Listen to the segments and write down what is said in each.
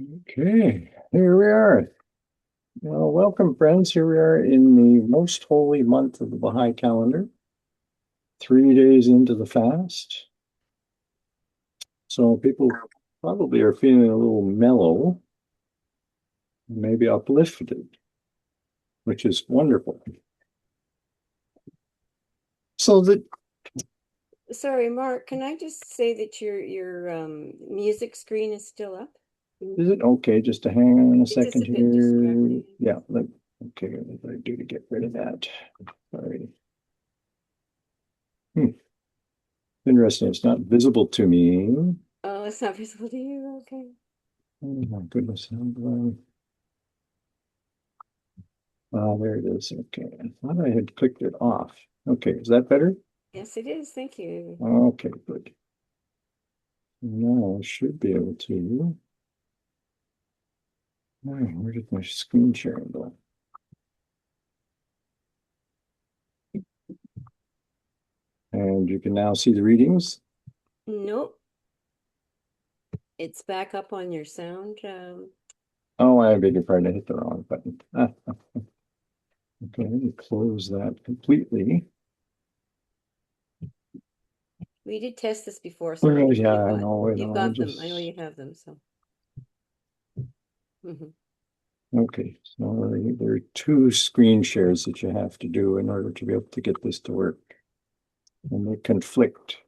Okay, here we are. Well, welcome, friends. Here we are in the most holy month of the Baha'i calendar, 3 days into the fast. So people probably are feeling a little mellow, maybe uplifted, which is wonderful. So that Sorry, Mark, can I just say that your music screen is still up? is it okay just to hang on a It's just second a bit here? distracting. Yeah, okay, what do I do to get rid of that? Sorry. Hmm. Interesting. It's not visible to me. Oh, it's not visible to you? Okay. Oh my goodness. There it is. Okay. I thought I had clicked it off. Okay. Is that better? Yes, it is. Thank you. Okay, good. Now I should be able to. Oh, where did my screen sharing go? And you can now see the readings. Nope. It's back up on your sound. Oh, I beg your pardon. I hit the wrong button. Okay, let me close that completely. We did test this before, so Oh, I'm sure yeah, I know. I you've know. I got them. I know just. you have them, so. Okay, so there are two screen shares that you have to do in order to be able to get this to work. And they conflict.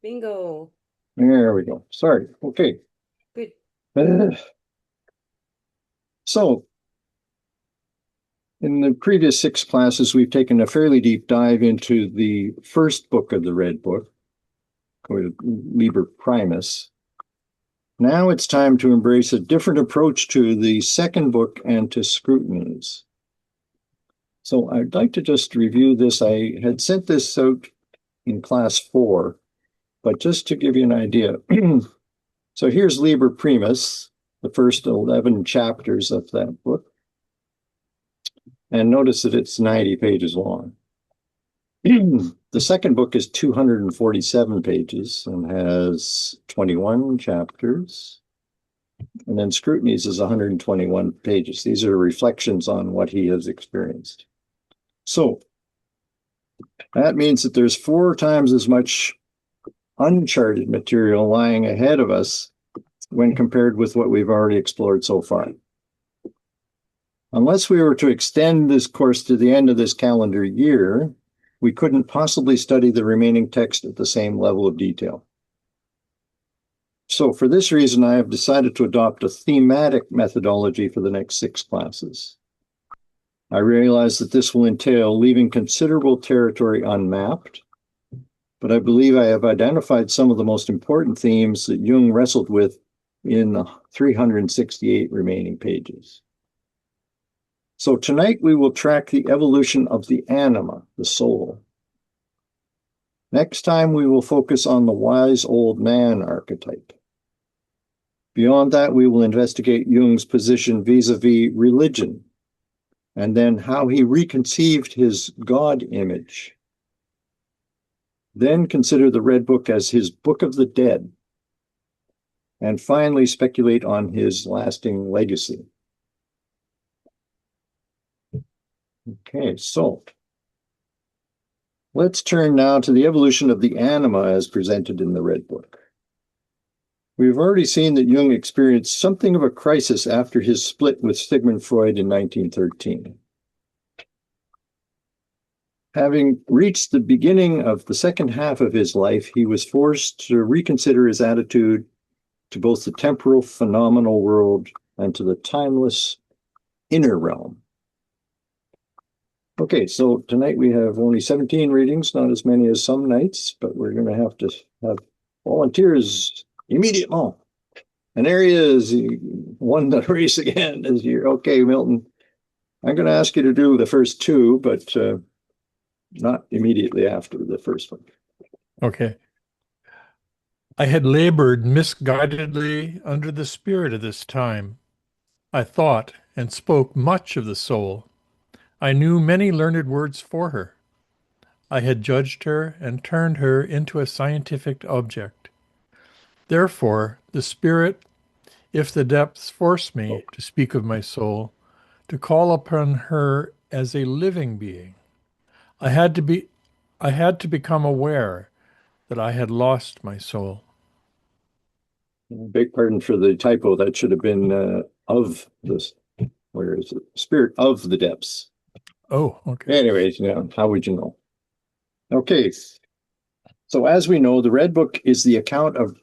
Bingo. There we go. Sorry. Okay. Good. Uh, So, in the previous 6 classes, we've taken a fairly deep dive into the first book of the Red Book, called Liber Primus. Now it's time to embrace a different approach to the second book and to scrutinies. So I'd like to just review this. I had sent this out in class 4, but just to give you an idea. So here's Liber Primus, the first 11 chapters of that book. And notice that it's 90 pages long. The second book is 247 pages and has 21 chapters. And then Scrutinies is 121 pages. These are reflections on what he has experienced. So that means that there's 4 times as much uncharted material lying ahead of us when compared with what we've already explored so far. Unless we were to extend this course to the end of this calendar year, we couldn't possibly study the remaining text at the same level of detail. So for this reason, I have decided to adopt a thematic methodology for the next 6 classes. I realize that this will entail leaving considerable territory unmapped, but I believe I have identified some of the most important themes that Jung wrestled with in the 368 remaining pages. So tonight we will track the evolution of the anima, the soul. Next time we will focus on the wise old man archetype. Beyond that, we will investigate Jung's position vis-a-vis religion, and then how he reconceived his God image. Then consider the Red Book as his Book of the Dead, and finally speculate on his lasting legacy. Okay, so let's turn now to the evolution of the anima as presented in the Red Book. We've already seen that Jung experienced something of a crisis after his split with Sigmund Freud in 1913. Having reached the beginning of the second half of his life, he was forced to reconsider his attitude to both the temporal phenomenal world and to the timeless inner realm. Okay, so tonight we have only 17 readings, not as many as some nights, but we're going to have volunteers immediately. And there he is. He won the race again this year. Okay, Milton, I'm going to ask you to do the first 2, but not immediately after the first one. Okay. I had labored misguidedly under the spirit of this time. I thought and spoke much of the soul. I knew many learned words for her. I had judged her and turned her into a scientific object. Therefore, the spirit if the depths force me to speak of my soul, to call upon her as a living being, I had to be, I had to become aware that I had lost my soul. Beg pardon for the typo. That should have been of this. Where is it? Spirit of the depths. Oh, okay. Anyways, how would you know? Okay. So as we know, the Red Book is the account of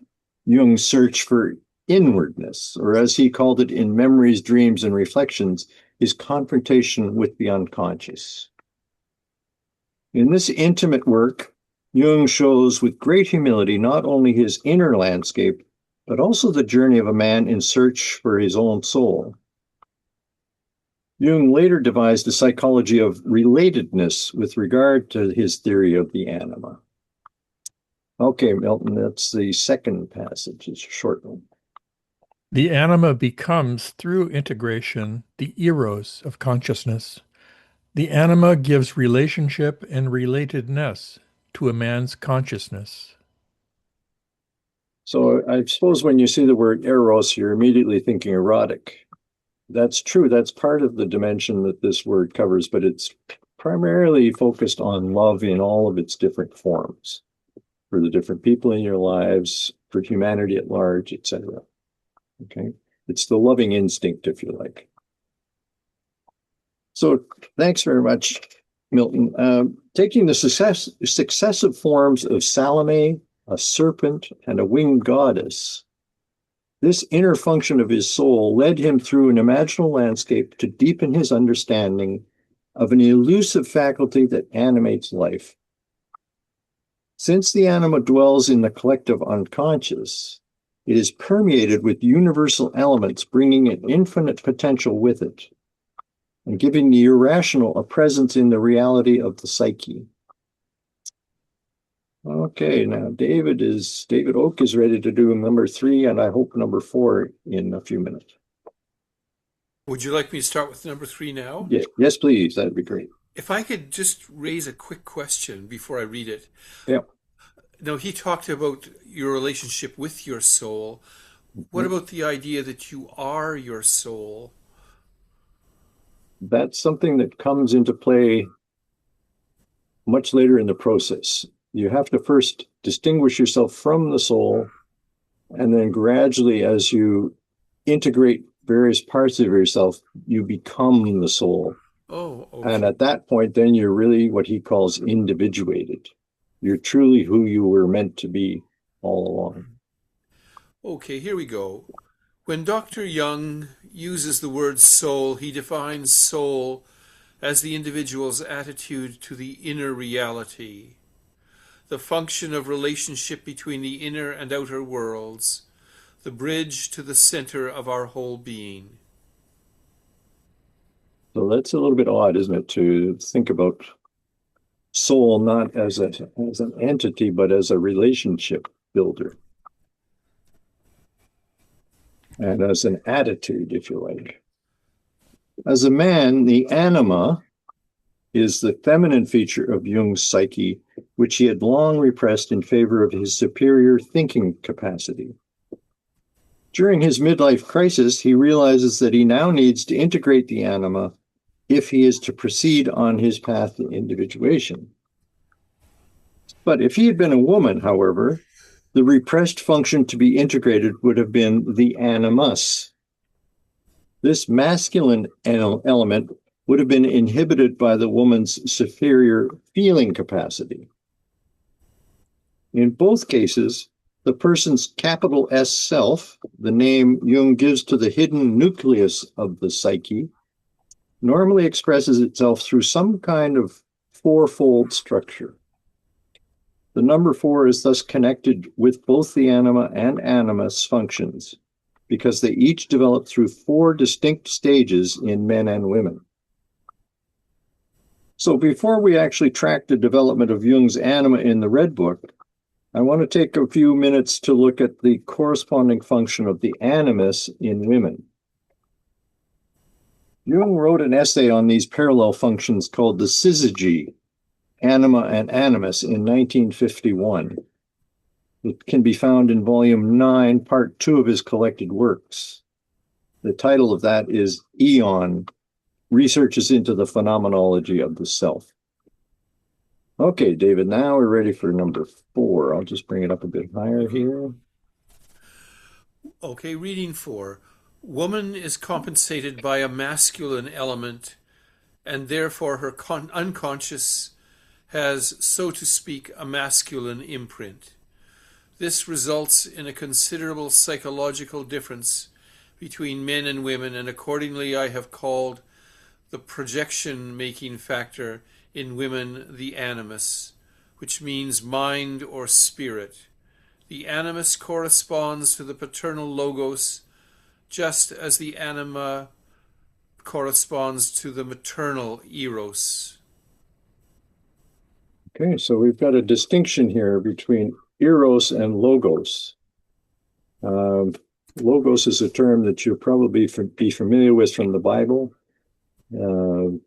Jung's search for inwardness, or as he called it in Memories, Dreams, and Reflections, his confrontation with the unconscious. In this intimate work, Jung shows with great humility not only his inner landscape, but also the journey of a man in search for his own soul. Jung later devised a psychology of relatedness with regard to his theory of the anima. Okay, Milton, that's the second passage. It's a short one. The anima becomes, through integration, the eros of consciousness. The anima gives relationship and relatedness to a man's consciousness. So I suppose when you see the word eros, you're immediately thinking erotic. That's true. That's part of the dimension that this word covers, but it's primarily focused on love in all of its different forms for the different people in your lives, for humanity at large, etc. Okay. It's the loving instinct, if you like. So thanks very much, Milton. Taking the successive forms of Salome, a serpent, and a winged goddess, this inner function of his soul led him through an imaginal landscape to deepen his understanding of an elusive faculty that animates life. Since the anima dwells in the collective unconscious, it is permeated with universal elements, bringing an infinite potential with it, and giving the irrational a presence in the reality of the psyche. Okay, now David Oak is ready to do number 3, and I hope number 4 in a few minutes. Would you like me to start with number 3 now? Yes, please. That'd be great. If I could just raise a quick question before I read it. Yeah. Now, he talked about your relationship with your soul. What about the idea that you are your soul? That's something that comes into play much later in the process. You have to first distinguish yourself from the soul, and then gradually, as you integrate various parts of yourself, you become the soul. Oh, okay. And at that point, then you're really what he calls individuated. You're truly who you were meant to be all along. Okay, here we go. When Dr. Jung uses the word soul, he defines soul as the individual's attitude to the inner reality, the function of relationship between the inner and outer worlds, the bridge to the center of our whole being. So that's a little bit odd, isn't it, to think about soul not as an entity, but as a relationship builder. And as an attitude, if you like. As a man, the anima is the feminine feature of Jung's psyche, which he had long repressed in favor of his superior thinking capacity. During his midlife crisis, he realizes that he now needs to integrate the anima if he is to proceed on his path to individuation. But if he had been a woman, however, the repressed function to be integrated would have been the animus. This masculine element would have been inhibited by the woman's superior feeling capacity. In both cases, the person's capital S self, the name Jung gives to the hidden nucleus of the psyche, normally expresses itself through some kind of fourfold structure. The number 4 is thus connected with both the anima and animus functions, because they each develop through 4 distinct stages in men and women. So before we actually track the development of Jung's anima in the Red Book, I want to take a few minutes to look at the corresponding function of the animus in women. Jung wrote an essay on these parallel functions called the syzygy, Anima and Animus, in 1951. It can be found in volume 9, part 2 of his collected works. The title of that is Eon, Researches into the Phenomenology of the Self. Okay, David, now we're ready for number 4. I'll just bring it up a bit higher here. Okay, reading 4. Woman is compensated by a masculine element, and therefore her unconscious has, so to speak, a masculine imprint. This results in a considerable psychological difference between men and women, and accordingly I have called the projection-making factor in women the animus, which means mind or spirit. The animus corresponds to the paternal logos, just as the anima corresponds to the maternal eros. Okay, so we've got a distinction here between eros and logos. Logos is a term that you'll probably be familiar with from the Bible. In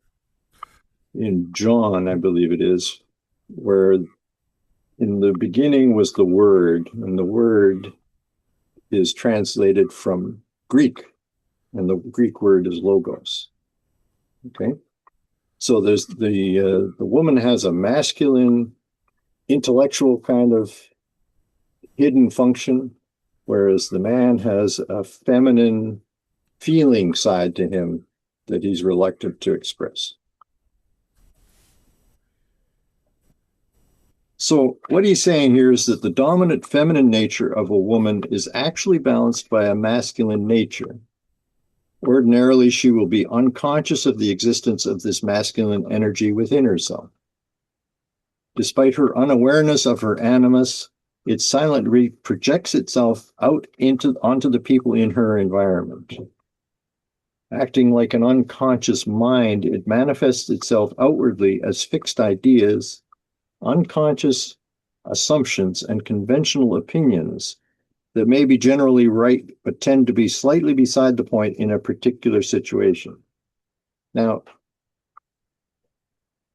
John, I believe it is, where in the beginning was the Word, and the Word is translated from Greek, and the Greek word is logos. Okay, so there's the woman has a masculine, intellectual kind of hidden function, whereas the man has a feminine feeling side to him that he's reluctant to express. So what he's saying here is that the dominant feminine nature of a woman is actually balanced by a masculine nature. Ordinarily, she will be unconscious of the existence of this masculine energy within herself. Despite her unawareness of her animus, it silently projects itself out onto the people in her environment. Acting like an unconscious mind, it manifests itself outwardly as fixed ideas, unconscious assumptions, and conventional opinions that may be generally right, but tend to be slightly beside the point in a particular situation. Now,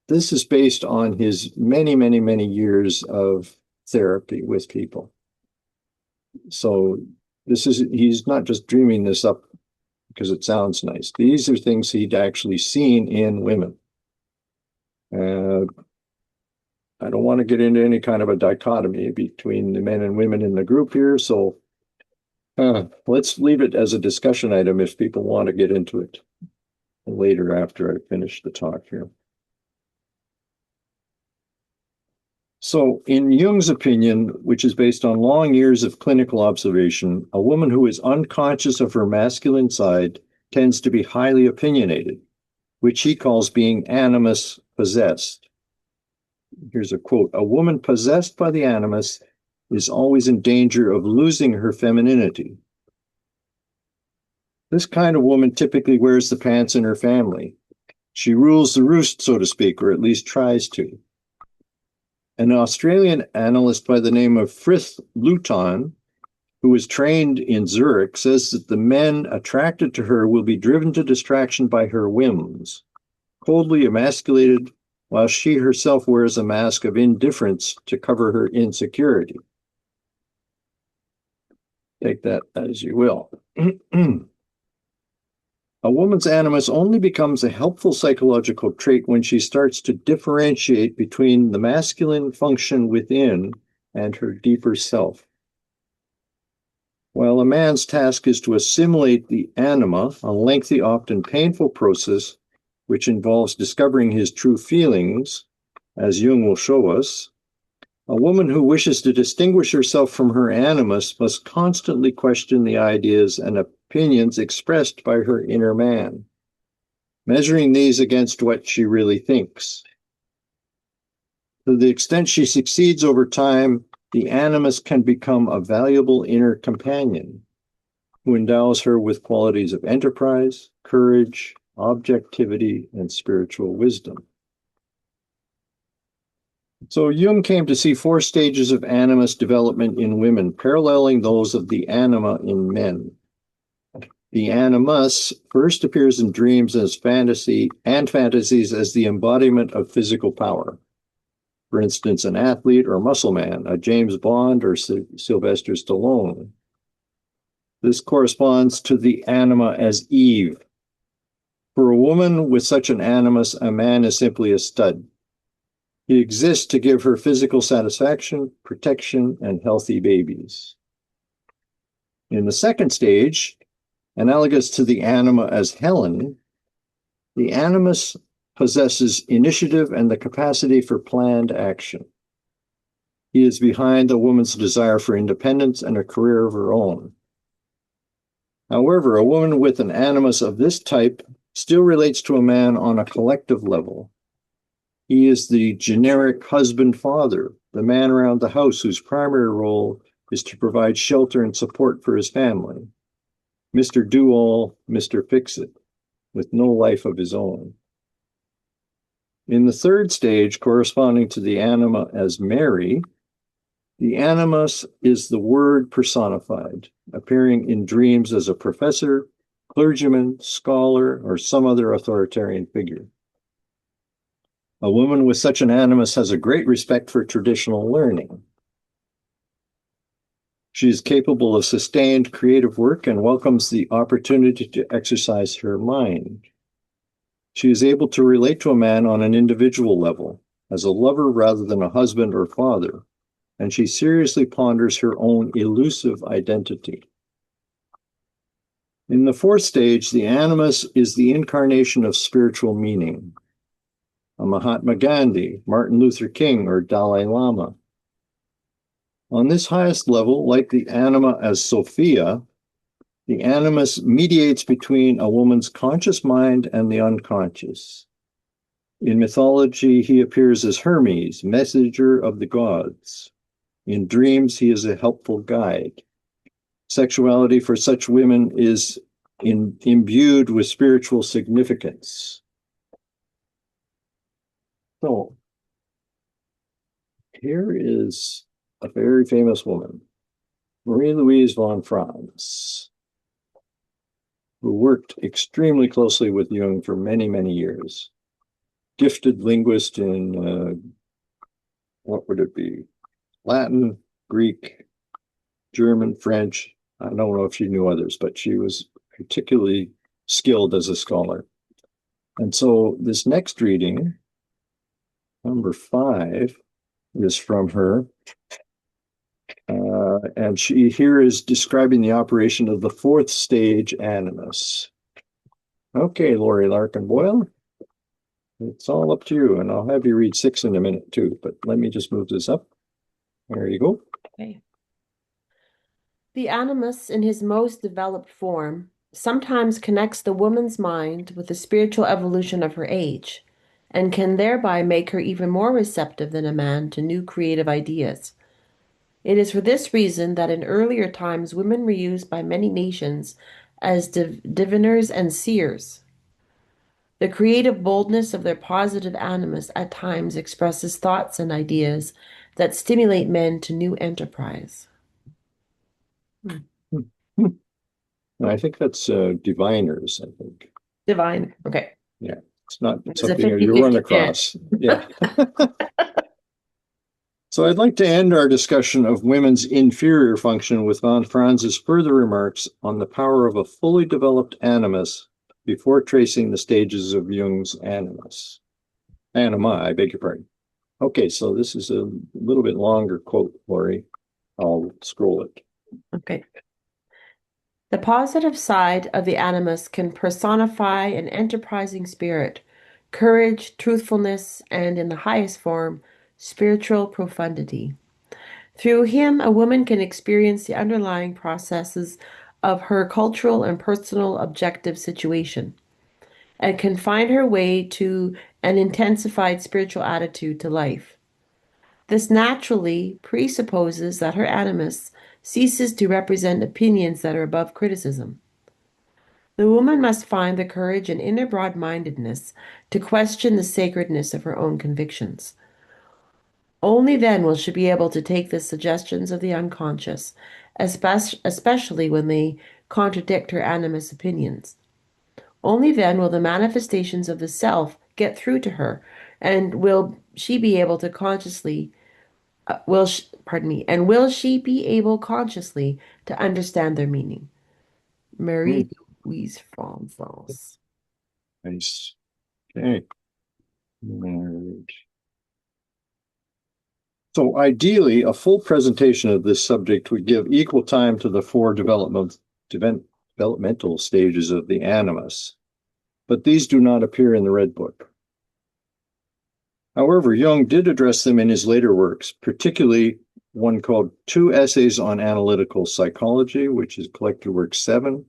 this is based on his many, many, many years of therapy with people. So he's not just dreaming this up because it sounds nice. These are things he'd actually seen in women. I don't want to get into any kind of a dichotomy between the men and women in the group here, so let's leave it as a discussion item if people want to get into it later after I finish the talk here. So in Jung's opinion, which is based on long years of clinical observation, a woman who is unconscious of her masculine side tends to be highly opinionated, which he calls being animus possessed. Here's a quote: "A woman possessed by the animus is always in danger of losing her femininity. This kind of woman typically wears the pants in her family. She rules the roost, so to speak, or at least tries to." An Australian analyst by the name of Frith Luton, who was trained in Zurich, says that the men attracted to her will be driven to distraction by her whims, coldly emasculated, while she herself wears a mask of indifference to cover her insecurity. Take that as you will. A woman's animus only becomes a helpful psychological trait when she starts to differentiate between the masculine function within and her deeper self. While a man's task is to assimilate the anima, a lengthy, often painful process which involves discovering his true feelings, as Jung will show us, a woman who wishes to distinguish herself from her animus must constantly question the ideas and opinions expressed by her inner man, measuring these against what she really thinks. To the extent she succeeds over time, the animus can become a valuable inner companion who endows her with qualities of enterprise, courage, objectivity, and spiritual wisdom. So Jung came to see 4 stages of animus development in women, paralleling those of the anima in men. The animus first appears in dreams as fantasy and fantasies as the embodiment of physical power. For instance, an athlete or muscle man, a James Bond or Sylvester Stallone. This corresponds to the anima as Eve. For a woman with such an animus, a man is simply a stud. He exists to give her physical satisfaction, protection, and healthy babies. In the second stage, analogous to the anima as Helen, the animus possesses initiative and the capacity for planned action. He is behind the woman's desire for independence and a career of her own. However, a woman with an animus of this type still relates to a man on a collective level. He is the generic husband-father, the man around the house whose primary role is to provide shelter and support for his family. Mr. Do-All, Mr. Fix-It, with no life of his own. In the third stage, corresponding to the anima as Mary, the animus is the word personified, appearing in dreams as a professor, clergyman, scholar, or some other authoritarian figure. A woman with such an animus has a great respect for traditional learning. She is capable of sustained creative work and welcomes the opportunity to exercise her mind. She is able to relate to a man on an individual level, as a lover rather than a husband or father, and she seriously ponders her own elusive identity. In the fourth stage, the animus is the incarnation of spiritual meaning. A Mahatma Gandhi, Martin Luther King, or Dalai Lama. On this highest level, like the anima as Sophia, the animus mediates between a woman's conscious mind and the unconscious. In mythology, he appears as Hermes, messenger of the gods. In dreams, he is a helpful guide. Sexuality for such women is imbued with spiritual significance. So, here is a very famous woman, Marie-Louise von Franz, who worked extremely closely with Jung for many, many years. Gifted linguist in, what would it be? Latin, Greek, German, French. I don't know if she knew others, but she was particularly skilled as a scholar. And so this next reading, number 5, is from her. And she here is describing the operation of the fourth stage animus. Okay, Lori Larkin Boyle, it's all up to you, and I'll have you read 6 in a minute too, but let me just move this up. There you go. Okay. The animus, in his most developed form, sometimes connects the woman's mind with the spiritual evolution of her age, and can thereby make her even more receptive than a man to new creative ideas. It is for this reason that in earlier times women were used by many nations as diviners and seers. The creative boldness of their positive animus at times expresses thoughts and ideas that stimulate men to new enterprise. I think that's diviners, I think. Divine. Okay. Yeah, it's not It's a something you run 50-50 across. Yeah. So I'd like to end our discussion of women's inferior function with von Franz's further remarks on the power of a fully developed animus before tracing the stages of Jung's animus. Anima, I beg your pardon. Okay, so this is a little bit longer quote, Lori. I'll scroll it. Okay. The positive side of the animus can personify an enterprising spirit, courage, truthfulness, and in the highest form, spiritual profundity. Through him, a woman can experience the underlying processes of her cultural and personal objective situation, and can find her way to an intensified spiritual attitude to life. This naturally presupposes that her animus ceases to represent opinions that are above criticism. The woman must find the courage and inner broad-mindedness to question the sacredness of her own convictions. Only then will she be able to take the suggestions of the unconscious, especially when they contradict her animus opinions. Only then will the manifestations of the self get through to her, and will she be able consciously to understand their meaning. Marie-Louise from France. Nice. Okay. Married. So ideally, a full presentation of this subject would give equal time to the four developmental stages of the animus, but these do not appear in the Red Book. However, Jung did address them in his later works, particularly one called Two Essays on Analytical Psychology, which is collected work 7,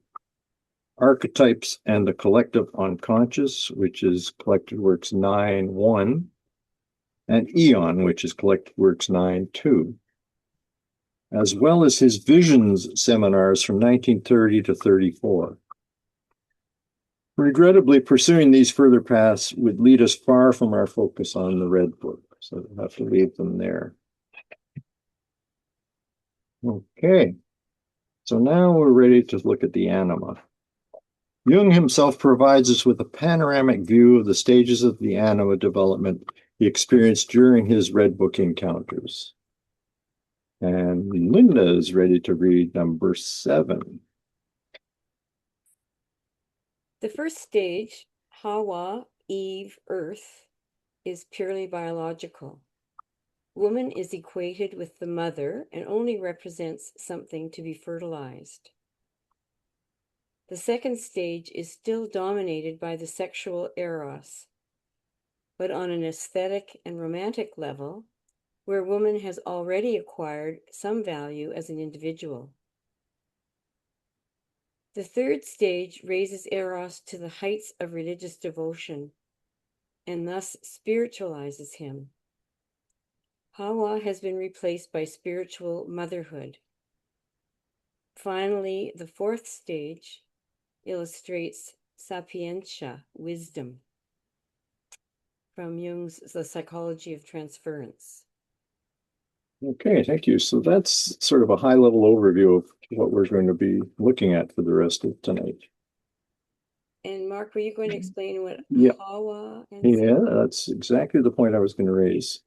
Archetypes and the Collective Unconscious, which is collected works 9-1, and Eon, which is collected works 9-2, as well as his visions seminars from 1930 to 34. Regrettably, pursuing these further paths would lead us far from our focus on the Red Book, so we'll have to leave them there. Okay, so now we're ready to look at the anima. Jung himself provides us with a panoramic view of the stages of the anima development he experienced during his Red Book encounters. And Linda is ready to read number 7. The first stage, Hawa, Eve, Earth, is purely biological. Woman is equated with the mother and only represents something to be fertilized. The second stage is still dominated by the sexual eros, but on an aesthetic and romantic level, where woman has already acquired some value as an individual. The third stage raises eros to the heights of religious devotion and thus spiritualizes him. Hawa has been replaced by spiritual motherhood. Finally, the fourth stage illustrates sapientia, wisdom, from Jung's The Psychology of Transference. Okay, thank you. So that's sort of a high-level overview of what we're going to be looking at for the rest of tonight. And Mark, were you going to explain what Yeah. Hawa and Yeah, that's exactly the point I was going to raise.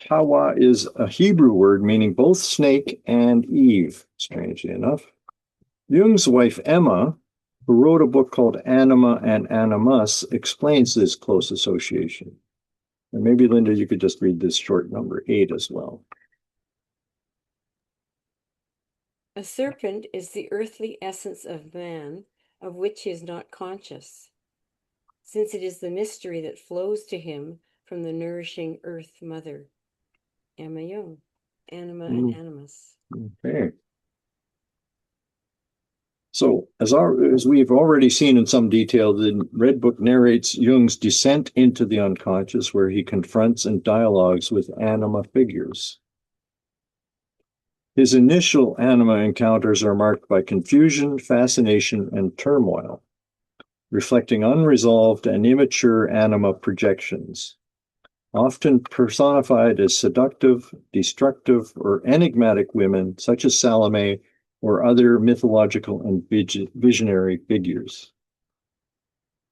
Hawa is a Hebrew word meaning both snake and Eve, strangely enough. Jung's wife, Emma, who wrote a book called Anima and Animus, explains this close association. And maybe, Linda, you could just read this short number 8 as well. A serpent is the earthly essence of man, of which he is not conscious, since it is the mystery that flows to him from the nourishing earth mother. Emma Jung, Anima and Animus. Okay. So, as we've already seen in some detail, the Red Book narrates Jung's descent into the unconscious, where he confronts and dialogues with anima figures. His initial anima encounters are marked by confusion, fascination, and turmoil, reflecting unresolved and immature anima projections, often personified as seductive, destructive, or enigmatic women such as Salome or other mythological and visionary figures.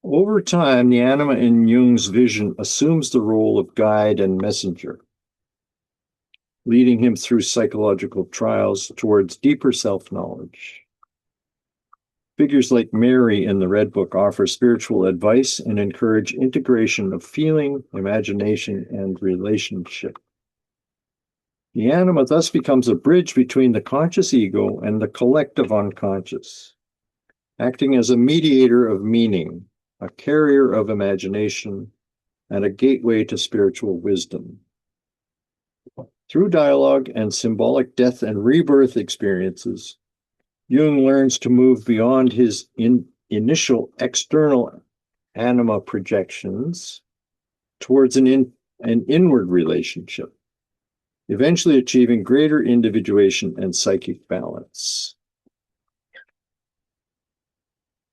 Over time, the anima in Jung's vision assumes the role of guide and messenger, leading him through psychological trials towards deeper self-knowledge. Figures like Mary in the Red Book offer spiritual advice and encourage integration of feeling, imagination, and relationship. The anima thus becomes a bridge between the conscious ego and the collective unconscious, acting as a mediator of meaning, a carrier of imagination, and a gateway to spiritual wisdom. Through dialogue and symbolic death and rebirth experiences, Jung learns to move beyond his initial external anima projections towards an inward relationship, eventually achieving greater individuation and psychic balance.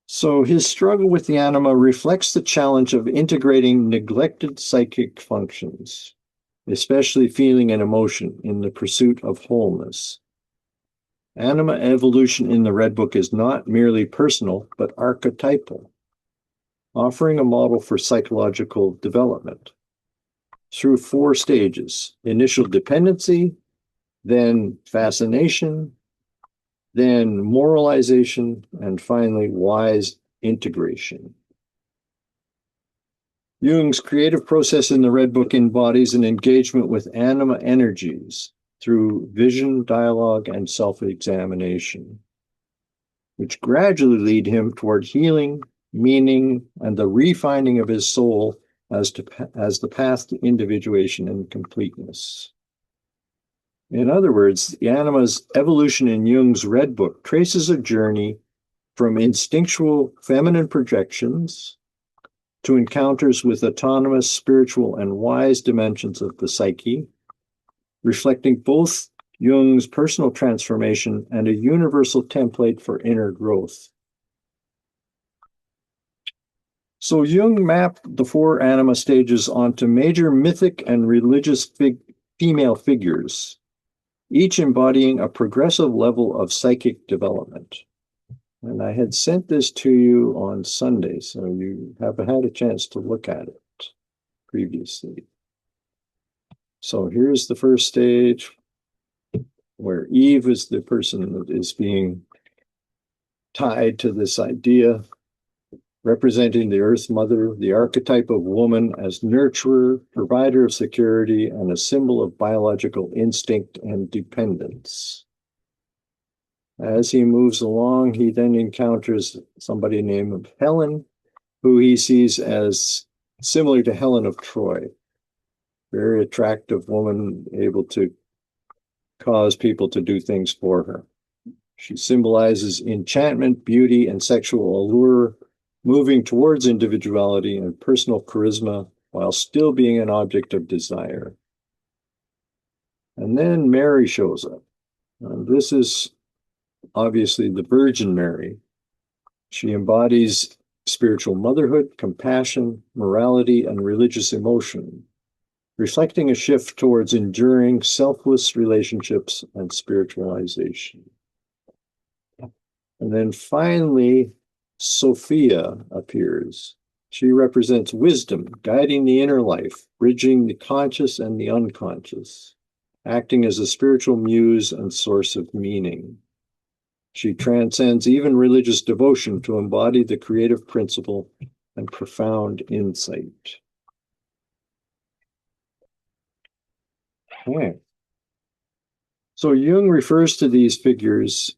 So his struggle with the anima reflects the challenge of integrating neglected psychic functions, especially feeling and emotion, in the pursuit of wholeness. Anima evolution in the Red Book is not merely personal, but archetypal, offering a model for psychological development through 4 stages: initial dependency, then fascination, then moralization, and finally wise integration. Jung's creative process in the Red Book embodies an engagement with anima energies through vision, dialogue, and self-examination, which gradually lead him toward healing, meaning, and the refining of his soul as the path to individuation and completeness. In other words, the Anima's evolution in Jung's Red Book traces a journey from instinctual feminine projections to encounters with autonomous, spiritual, and wise dimensions of the psyche, reflecting both Jung's personal transformation and a universal template for inner growth. So Jung mapped the 4 anima stages onto major mythic and religious female figures, each embodying a progressive level of psychic development. And I had sent this to you on Sunday, so you have had a chance to look at it previously. So here's the first stage, where Eve is the person that is being tied to this idea, representing the Earth Mother, the archetype of woman as nurturer, provider of security, and a symbol of biological instinct and dependence. As he moves along, he then encounters somebody named Helen, who he sees as similar to Helen of Troy. Very attractive woman, able to cause people to do things for her. She symbolizes enchantment, beauty, and sexual allure, moving towards individuality and personal charisma while still being an object of desire. And then Mary shows up. This is obviously the Virgin Mary. She embodies spiritual motherhood, compassion, morality, and religious emotion, reflecting a shift towards enduring selfless relationships and spiritualization. And then finally, Sophia appears. She represents wisdom, guiding the inner life, bridging the conscious and the unconscious, acting as a spiritual muse and source of meaning. She transcends even religious devotion to embody the creative principle and profound insight. Okay. So Jung refers to these figures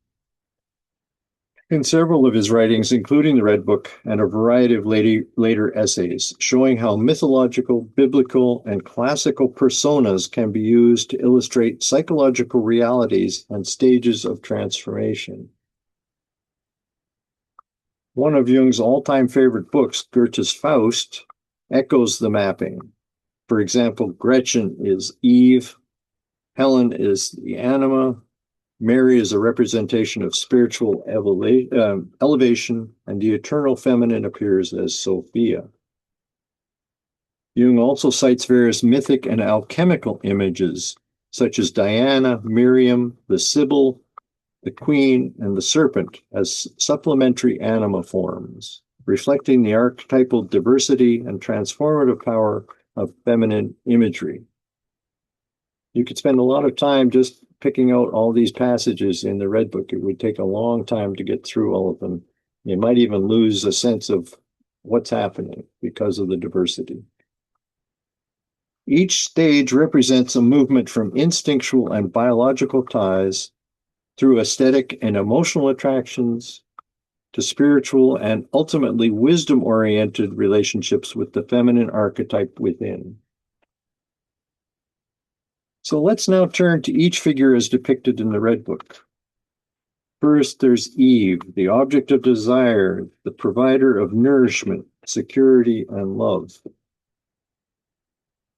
in several of his writings, including the Red Book and a variety of later essays, showing how mythological, biblical, and classical personas can be used to illustrate psychological realities and stages of transformation. One of Jung's all-time favorite books, Goethe's Faust, echoes the mapping. For example, Gretchen is Eve, Helen is the Anima, Mary is a representation of spiritual elevation, and the eternal feminine appears as Sophia. Jung also cites various mythic and alchemical images, such as Diana, Miriam, the Sibyl, the Queen, and the Serpent as supplementary anima forms, reflecting the archetypal diversity and transformative power of feminine imagery. You could spend a lot of time just picking out all these passages in the Red Book. It would take a long time to get through all of them. You might even lose a sense of what's happening because of the diversity. Each stage represents a movement from instinctual and biological ties through aesthetic and emotional attractions to spiritual and ultimately wisdom-oriented relationships with the feminine archetype within. So let's now turn to each figure as depicted in the Red Book. First, there's Eve, the object of desire, the provider of nourishment, security, and love.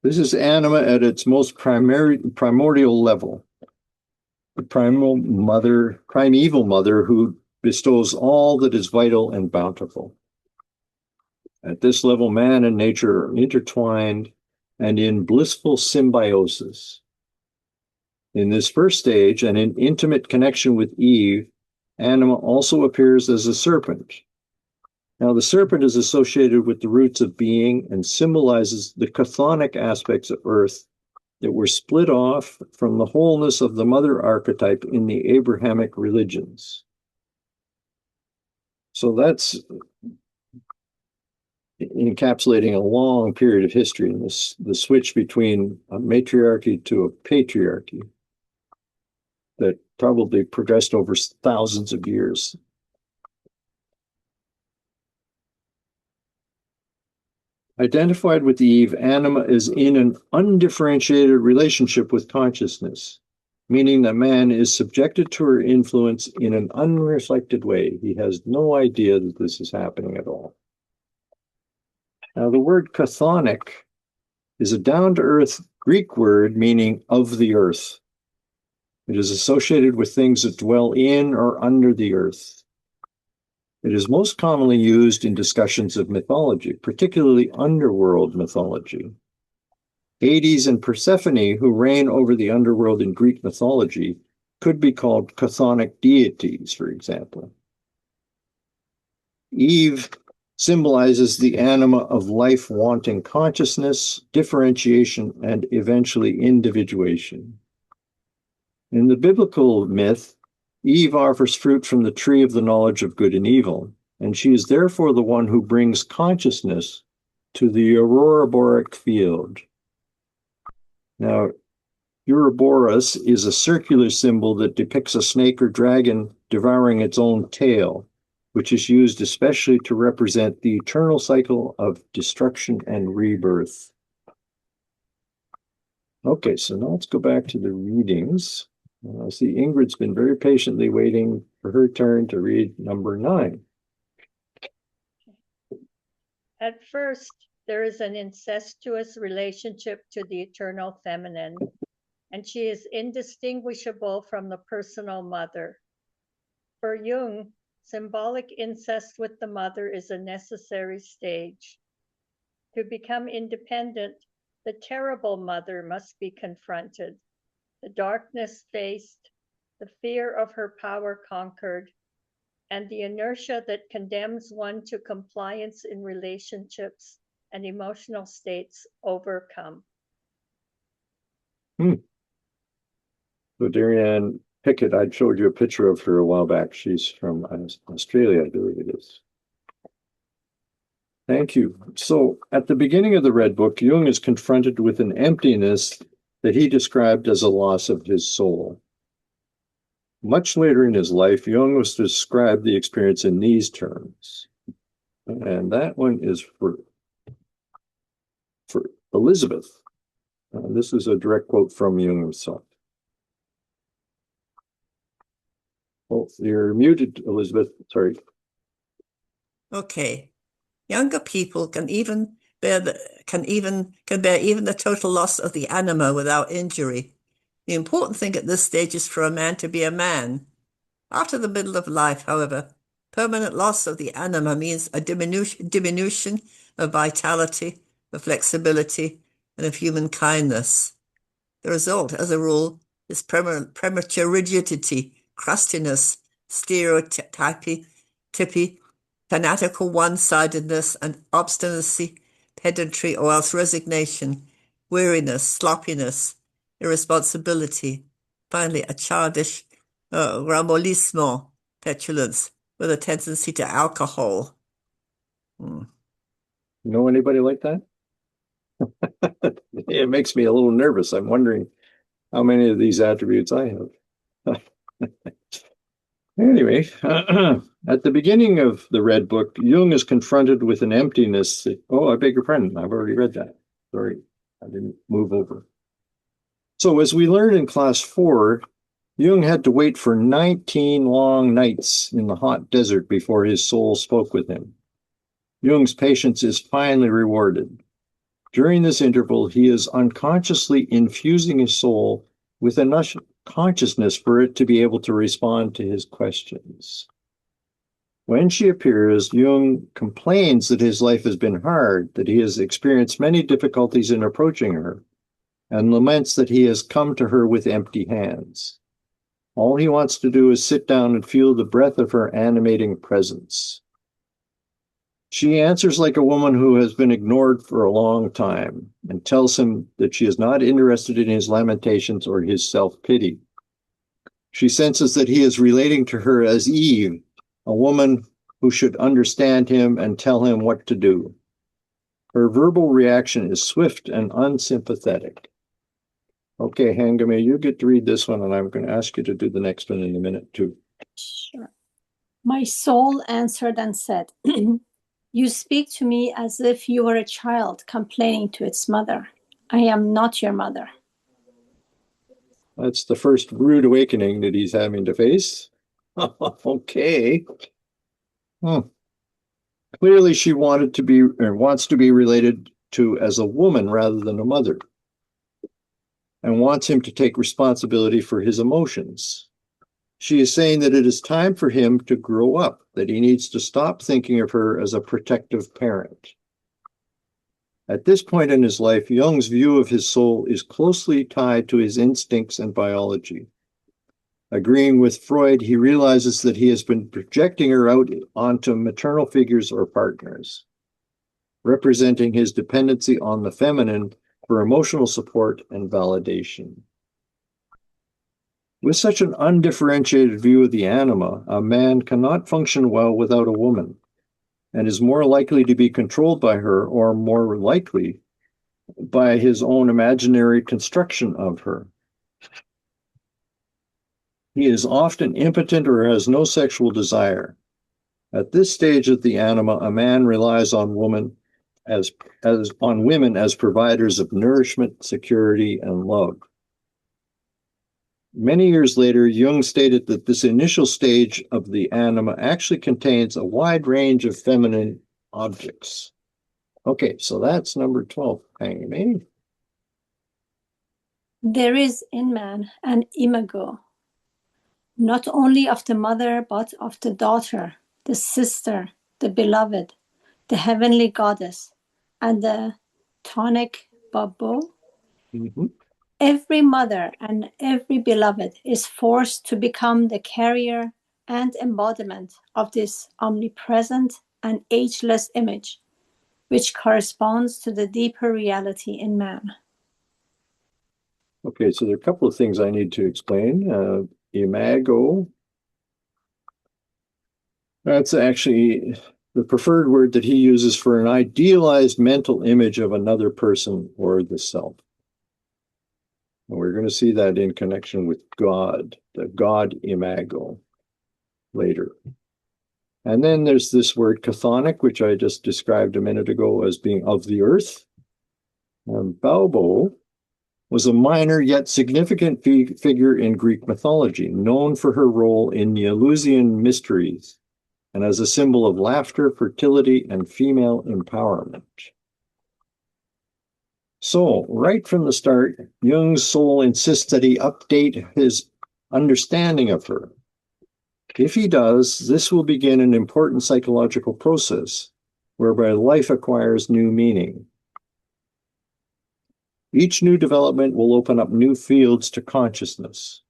This is Anima at its most primordial level. The primeval mother who bestows all that is vital and bountiful. At this level, man and nature are intertwined and in blissful symbiosis. In this first stage, and in intimate connection with Eve, Anima also appears as a serpent. Now, the serpent is associated with the roots of being and symbolizes the chthonic aspects of earth that were split off from the wholeness of the mother archetype in the Abrahamic religions. So that's encapsulating a long period of history in this, the switch between a matriarchy to a patriarchy that probably progressed over thousands of years. Identified with Eve, Anima is in an undifferentiated relationship with consciousness, meaning that man is subjected to her influence in an unreflected way. He has no idea that this is happening at all. Now, the word chthonic is a down-to-earth Greek word meaning of the earth. It is associated with things that dwell in or under the earth. It is most commonly used in discussions of mythology, particularly underworld mythology. Hades and Persephone, who reign over the underworld in Greek mythology, could be called chthonic deities, for example. Eve symbolizes the anima of life wanting consciousness, differentiation, and eventually individuation. In the biblical myth, Eve offers fruit from the tree of the knowledge of good and evil, and she is therefore the one who brings consciousness to the Ouroboros field. Now, Ouroboros is a circular symbol that depicts a snake or dragon devouring its own tail, which is used especially to represent the eternal cycle of destruction and rebirth. Okay, so now let's go back to the readings. I see Ingrid's been very patiently waiting for her turn to read number 9. At first, there is an incestuous relationship to the eternal feminine, and she is indistinguishable from the personal mother. For Jung, symbolic incest with the mother is a necessary stage. To become independent, the terrible mother must be confronted, the darkness faced, the fear of her power conquered, and the inertia that condemns one to compliance in relationships and emotional states overcome. So Darianne Pickett, I showed you a picture of her a while back. She's from Australia, I believe it is. Thank you. So at the beginning of the Red Book, Jung is confronted with an emptiness that he described as a loss of his soul. Much later in his life, Jung was to describe the experience in these terms. And that one is for Elizabeth. This is a direct quote from Jung himself. Oh, you're muted, Elizabeth. Sorry. Okay. Younger people can bear even the total loss of the anima without injury. The important thing at this stage is for a man to be a man. After the middle of life, however, permanent loss of the anima means a diminution of vitality, of flexibility, and of human kindness. The result, as a rule, is premature rigidity, crustiness, stereotypy, fanatical one-sidedness, and obstinacy, pedantry, or else resignation, weariness, sloppiness, irresponsibility, finally a childish ramollismo, petulance, with a tendency to alcohol. Know anybody like that? It makes me a little nervous. I'm wondering how many of these attributes I have. Anyway, at the beginning of the Red Book, Jung is confronted with an emptiness. Oh, I beg your pardon. I've already read that. Sorry, I didn't move over. So as we learned in class 4, Jung had to wait for 19 long nights in the hot desert before his soul spoke with him. Jung's patience is finally rewarded. During this interval, he is unconsciously infusing his soul with enough consciousness for it to be able to respond to his questions. When she appears, Jung complains that his life has been hard, that he has experienced many difficulties in approaching her, and laments that he has come to her with empty hands. All he wants to do is sit down and feel the breath of her animating presence. She answers like a woman who has been ignored for a long time and tells him that she is not interested in his lamentations or his self-pity. She senses that he is relating to her as Eve, a woman who should understand him and tell him what to do. Her verbal reaction is swift and unsympathetic. Okay, Hangame, you get to read this one, and I'm going to ask you to do the next one in a minute, too. Sure. My soul answered and said, You speak to me as if you were a child complaining to its mother. I am not your mother. That's the first rude awakening that he's having to face. Okay. Clearly, she wanted to be, or wants to be related to as a woman rather than a mother, and wants him to take responsibility for his emotions. She is saying that it is time for him to grow up, that he needs to stop thinking of her as a protective parent. At this point in his life, Jung's view of his soul is closely tied to his instincts and biology. Agreeing with Freud, he realizes that he has been projecting her out onto maternal figures or partners, representing his dependency on the feminine for emotional support and validation. With such an undifferentiated view of the anima, a man cannot function well without a woman, and is more likely to be controlled by her, or more likely by his own imaginary construction of her. He is often impotent or has no sexual desire. At this stage of the anima, a man relies on women as providers of nourishment, security, and love. Many years later, Jung stated that this initial stage of the anima actually contains a wide range of feminine objects. Okay, so that's number 12. Amy. There is in man an imago, not only of the mother, but of the daughter, the sister, the beloved, the heavenly goddess, and the tonic babo. Mm-hmm. Every mother and every beloved is forced to become the carrier and embodiment of this omnipresent and ageless image, which corresponds to the deeper reality in man. Okay, so there are a couple of things I need to explain. Imago. That's actually the preferred word that he uses for an idealized mental image of another person or the self. And we're going to see that in connection with God, the God imago, later. And then there's this word chthonic, which I just described a minute ago as being of the earth. And Baubo was a minor yet significant figure in Greek mythology, known for her role in the Eleusinian mysteries, and as a symbol of laughter, fertility, and female empowerment. So, right from the start, Jung's soul insists that he update his understanding of her. If he does, this will begin an important psychological process whereby life acquires new meaning. Each new development will open up new fields to consciousness.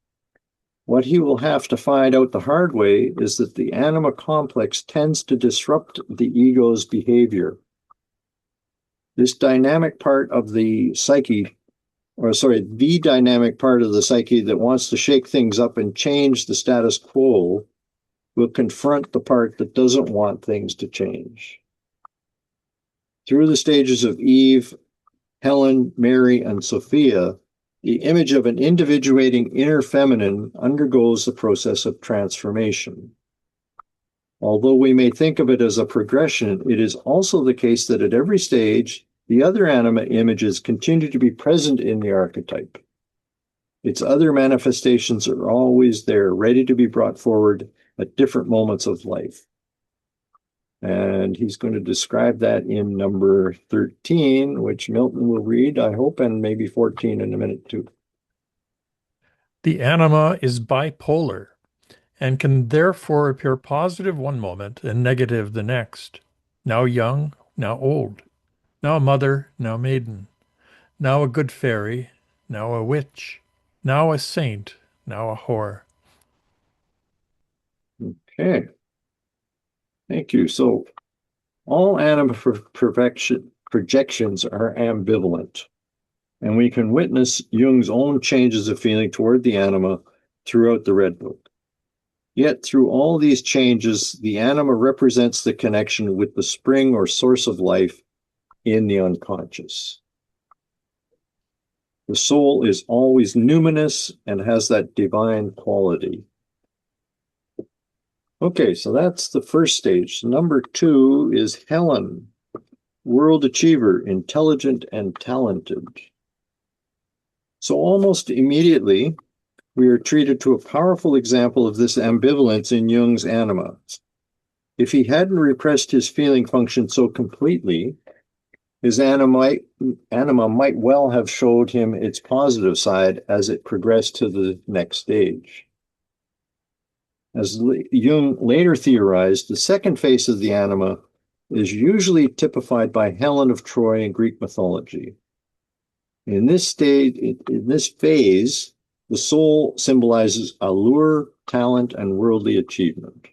What he will have to find out the hard way is that the anima complex tends to disrupt the ego's behavior. This dynamic part of the psyche, the dynamic part of the psyche that wants to shake things up and change the status quo, will confront the part that doesn't want things to change. Through the stages of Eve, Helen, Mary, and Sophia, the image of an individuating inner feminine undergoes the process of transformation. Although we may think of it as a progression, it is also the case that at every stage, the other anima images continue to be present in the archetype. Its other manifestations are always there, ready to be brought forward at different moments of life. And he's going to describe that in number 13, which Milton will read, I hope, and maybe 14 in a minute too. The anima is bipolar and can therefore appear positive one moment and negative the next. Now young, now old, now a mother, now maiden, now a good fairy, now a witch, now a saint, now a whore. Okay. Thank you. So All anima projections are ambivalent, and we can witness Jung's own changes of feeling toward the anima throughout the Red Book. Yet through all these changes, the anima represents the connection with the spring or source of life in the unconscious. The soul is always numinous and has that divine quality. Okay, so that's the first stage. Number 2 is Helen, world achiever, intelligent and talented. So almost immediately, we are treated to a powerful example of this ambivalence in Jung's anima. If he hadn't repressed his feeling function so completely, his anima might well have showed him its positive side as it progressed to the next stage. As Jung later theorized, the second face of the anima is usually typified by Helen of Troy in Greek mythology. In this phase, the soul symbolizes allure, talent, and worldly achievement.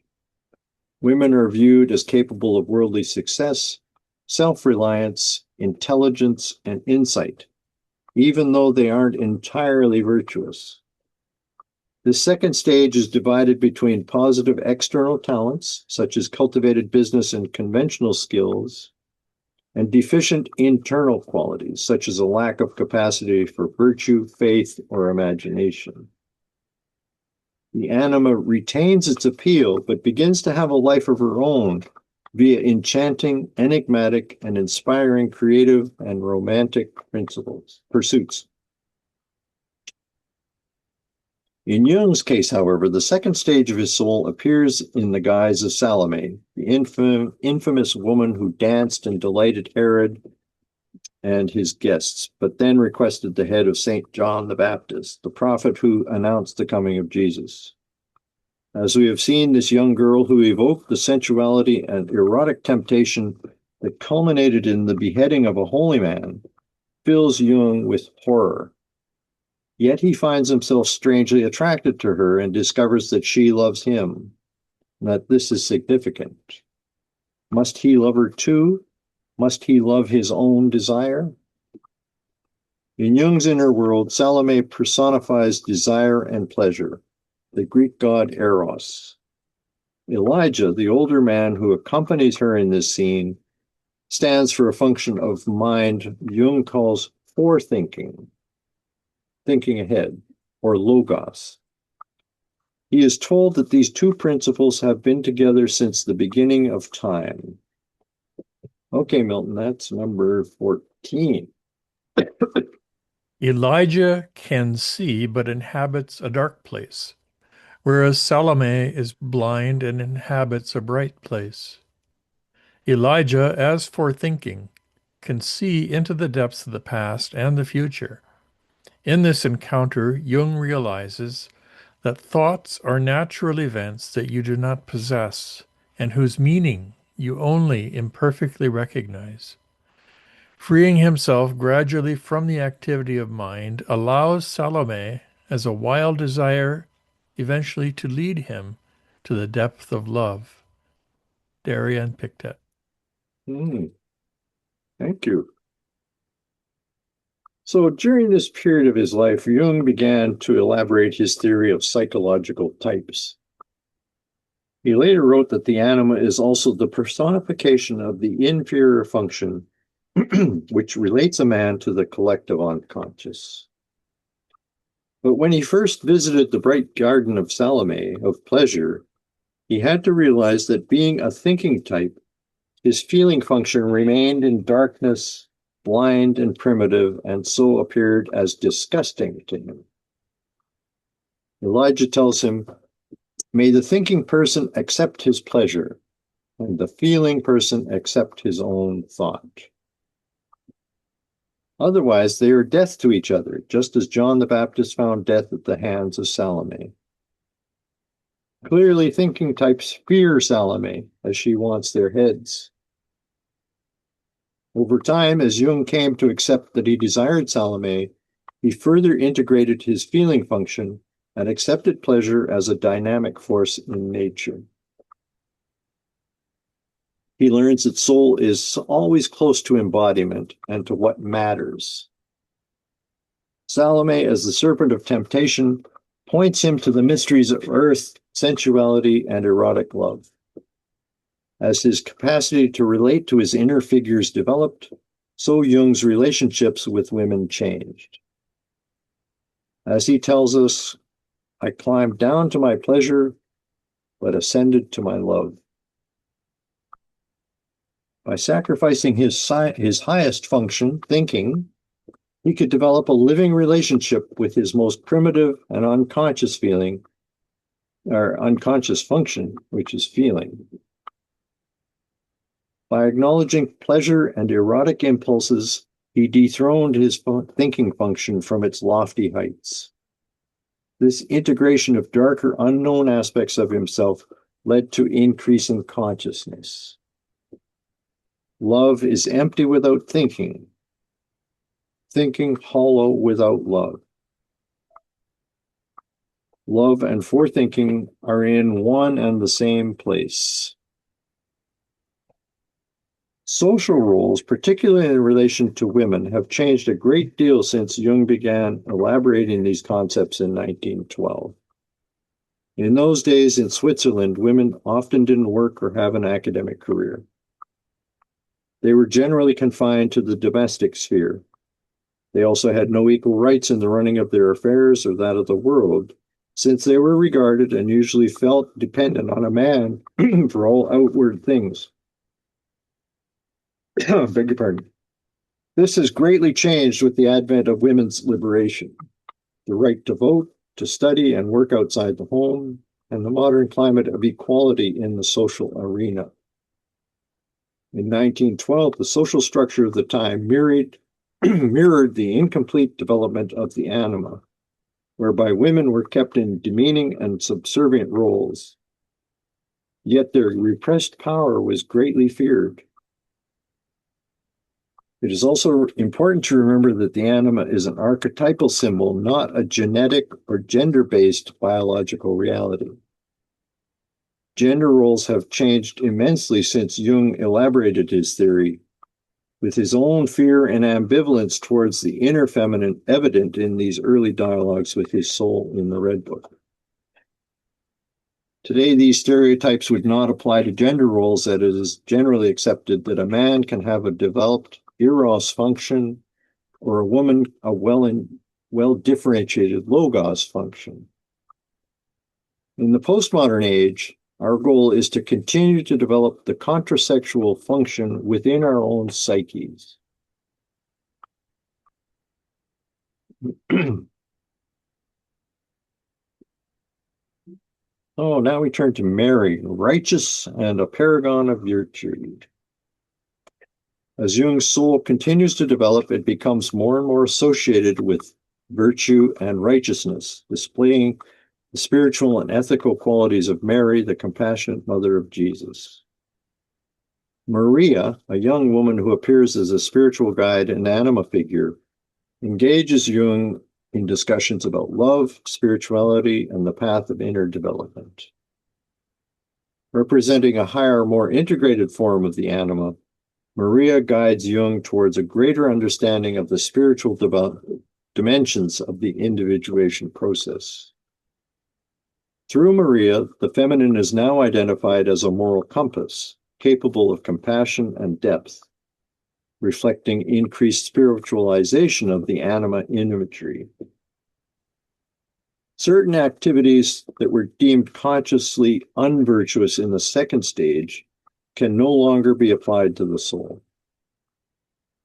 Women are viewed as capable of worldly success, self-reliance, intelligence, and insight, even though they aren't entirely virtuous. The second stage is divided between positive external talents, such as cultivated business and conventional skills, and deficient internal qualities, such as a lack of capacity for virtue, faith, or imagination. The anima retains its appeal, but begins to have a life of her own via enchanting, enigmatic, and inspiring creative and romantic pursuits. In Jung's case, however, the second stage of his soul appears in the guise of Salome, the infamous woman who danced and delighted Herod and his guests, but then requested the head of St. John the Baptist, the prophet who announced the coming of Jesus. As we have seen, this young girl who evoked the sensuality and erotic temptation that culminated in the beheading of a holy man fills Jung with horror. Yet he finds himself strangely attracted to her and discovers that she loves him, and that this is significant. Must he love her too? Must he love his own desire? In Jung's inner world, Salome personifies desire and pleasure, the Greek god Eros. Elijah, the older man who accompanies her in this scene, stands for a function of mind Jung calls forethinking, thinking ahead, or logos. He is told that these two principles have been together since the beginning of time. Okay, Milton, that's number 14. Elijah can see but inhabits a dark place, whereas Salome is blind and inhabits a bright place. Elijah, as forethinking, can see into the depths of the past and the future. In this encounter, Jung realizes that thoughts are natural events that you do not possess and whose meaning you only imperfectly recognize. Freeing himself gradually from the activity of mind allows Salome, as a wild desire, eventually to lead him to the depth of love. Darien Pictet. Thank you. So during this period of his life, Jung began to elaborate his theory of psychological types. He later wrote that the anima is also the personification of the inferior function which relates a man to the collective unconscious. But when he first visited the bright garden of Salome, of pleasure, he had to realize that being a thinking type, his feeling function remained in darkness, blind and primitive, and so appeared as disgusting to him. Elijah tells him, "May the thinking person accept his pleasure, and the feeling person accept his own thought. Otherwise, they are death to each other, just as John the Baptist found death at the hands of Salome." Clearly, thinking types fear Salome as she wants their heads. Over time, as Jung came to accept that he desired Salome, he further integrated his feeling function and accepted pleasure as a dynamic force in nature. He learns that soul is always close to embodiment and to what matters. Salome, as the serpent of temptation, points him to the mysteries of earth, sensuality, and erotic love. As his capacity to relate to his inner figures developed, so Jung's relationships with women changed. As he tells us, I climbed down to my pleasure, but ascended to my love. By sacrificing his highest function, thinking, he could develop a living relationship with his most primitive and unconscious feeling, or unconscious function, which is feeling. By acknowledging pleasure and erotic impulses, he dethroned his thinking function from its lofty heights. This integration of darker, unknown aspects of himself led to increasing consciousness. Love is empty without thinking, thinking hollow without love. Love and forethinking are in one and the same place. Social roles, particularly in relation to women, have changed a great deal since Jung began elaborating these concepts in 1912. In those days in Switzerland, women often didn't work or have an academic career. They were generally confined to the domestic sphere. They also had no equal rights in the running of their affairs or that of the world, since they were regarded and usually felt dependent on a man for all outward things. Beg your pardon. This has greatly changed with the advent of women's liberation, the right to vote, to study and work outside the home, and the modern climate of equality in the social arena. In 1912, the social structure of the time mirrored the incomplete development of the anima, whereby women were kept in demeaning and subservient roles. Yet their repressed power was greatly feared. It is also important to remember that the anima is an archetypal symbol, not a genetic or gender-based biological reality. Gender roles have changed immensely since Jung elaborated his theory, with his own fear and ambivalence towards the inner feminine evident in these early dialogues with his soul in the Red Book. Today, these stereotypes would not apply to gender roles, that it is generally accepted that a man can have a developed eros function, or a woman a well-differentiated logos function. In the postmodern age, our goal is to continue to develop the contrasexual function within our own psyches. Oh, now we turn to Mary, righteous and a paragon of virtue. As Jung's soul continues to develop, it becomes more and more associated with virtue and righteousness, displaying the spiritual and ethical qualities of Mary, the compassionate mother of Jesus. Maria, a young woman who appears as a spiritual guide and anima figure, engages Jung in discussions about love, spirituality, and the path of inner development. Representing a higher, more integrated form of the anima, Maria guides Jung towards a greater understanding of the spiritual dimensions of the individuation process. Through Maria, the feminine is now identified as a moral compass, capable of compassion and depth, reflecting increased spiritualization of the anima imagery. Certain activities that were deemed consciously unvirtuous in the second stage can no longer be applied to the soul.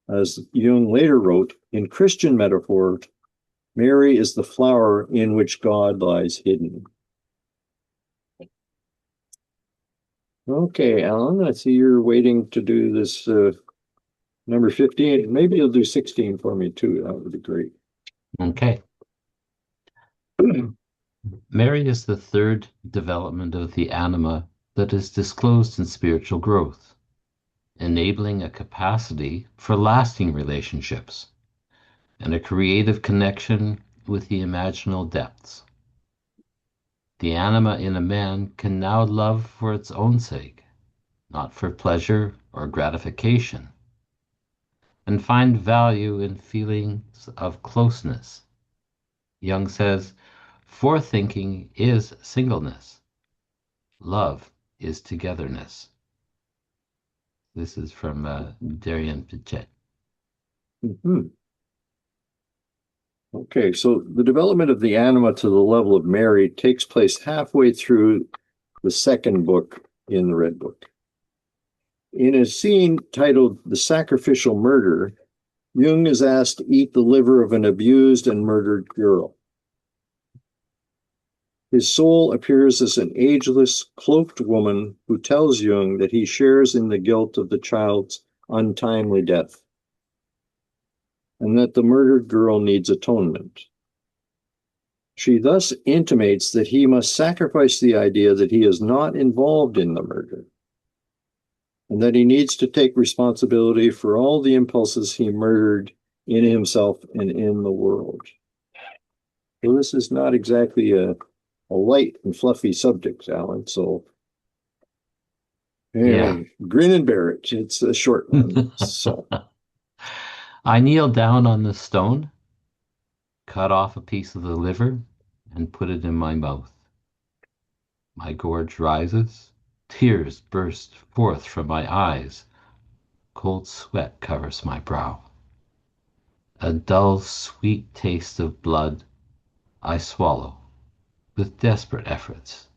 As Jung later wrote, in Christian metaphor, Mary is the flower in which God lies hidden. Okay, Alan, I see you're waiting to do this number 15. Maybe you'll do 16 for me too. That would be great. Okay. Mary is the third development of the anima that is disclosed in spiritual growth, enabling a capacity for lasting relationships and a creative connection with the imaginal depths. The anima in a man can now love for its own sake, not for pleasure or gratification, and find value in feelings of closeness. Jung says, forethinking is singleness. Love is togetherness. This is from Darian Pichet. Mhm. Okay, so the development of the anima to the level of Mary takes place halfway through the second book in the Red Book. In a scene titled The Sacrificial Murder, Jung is asked to eat the liver of an abused and murdered girl. His soul appears as an ageless, cloaked woman who tells Jung that he shares in the guilt of the child's untimely death, and that the murdered girl needs atonement. She thus intimates that he must sacrifice the idea that he is not involved in the murder, and that he needs to take responsibility for all the impulses he murdered in himself and in the world. So this is not exactly a light and fluffy subject, Alan. So Yeah. grin and bear it. It's a short one. So I kneel down on the stone, cut off a piece of the liver, and put it in my mouth. My gorge rises, tears burst forth from my eyes, cold sweat covers my brow. A dull, sweet taste of blood I swallow with desperate efforts.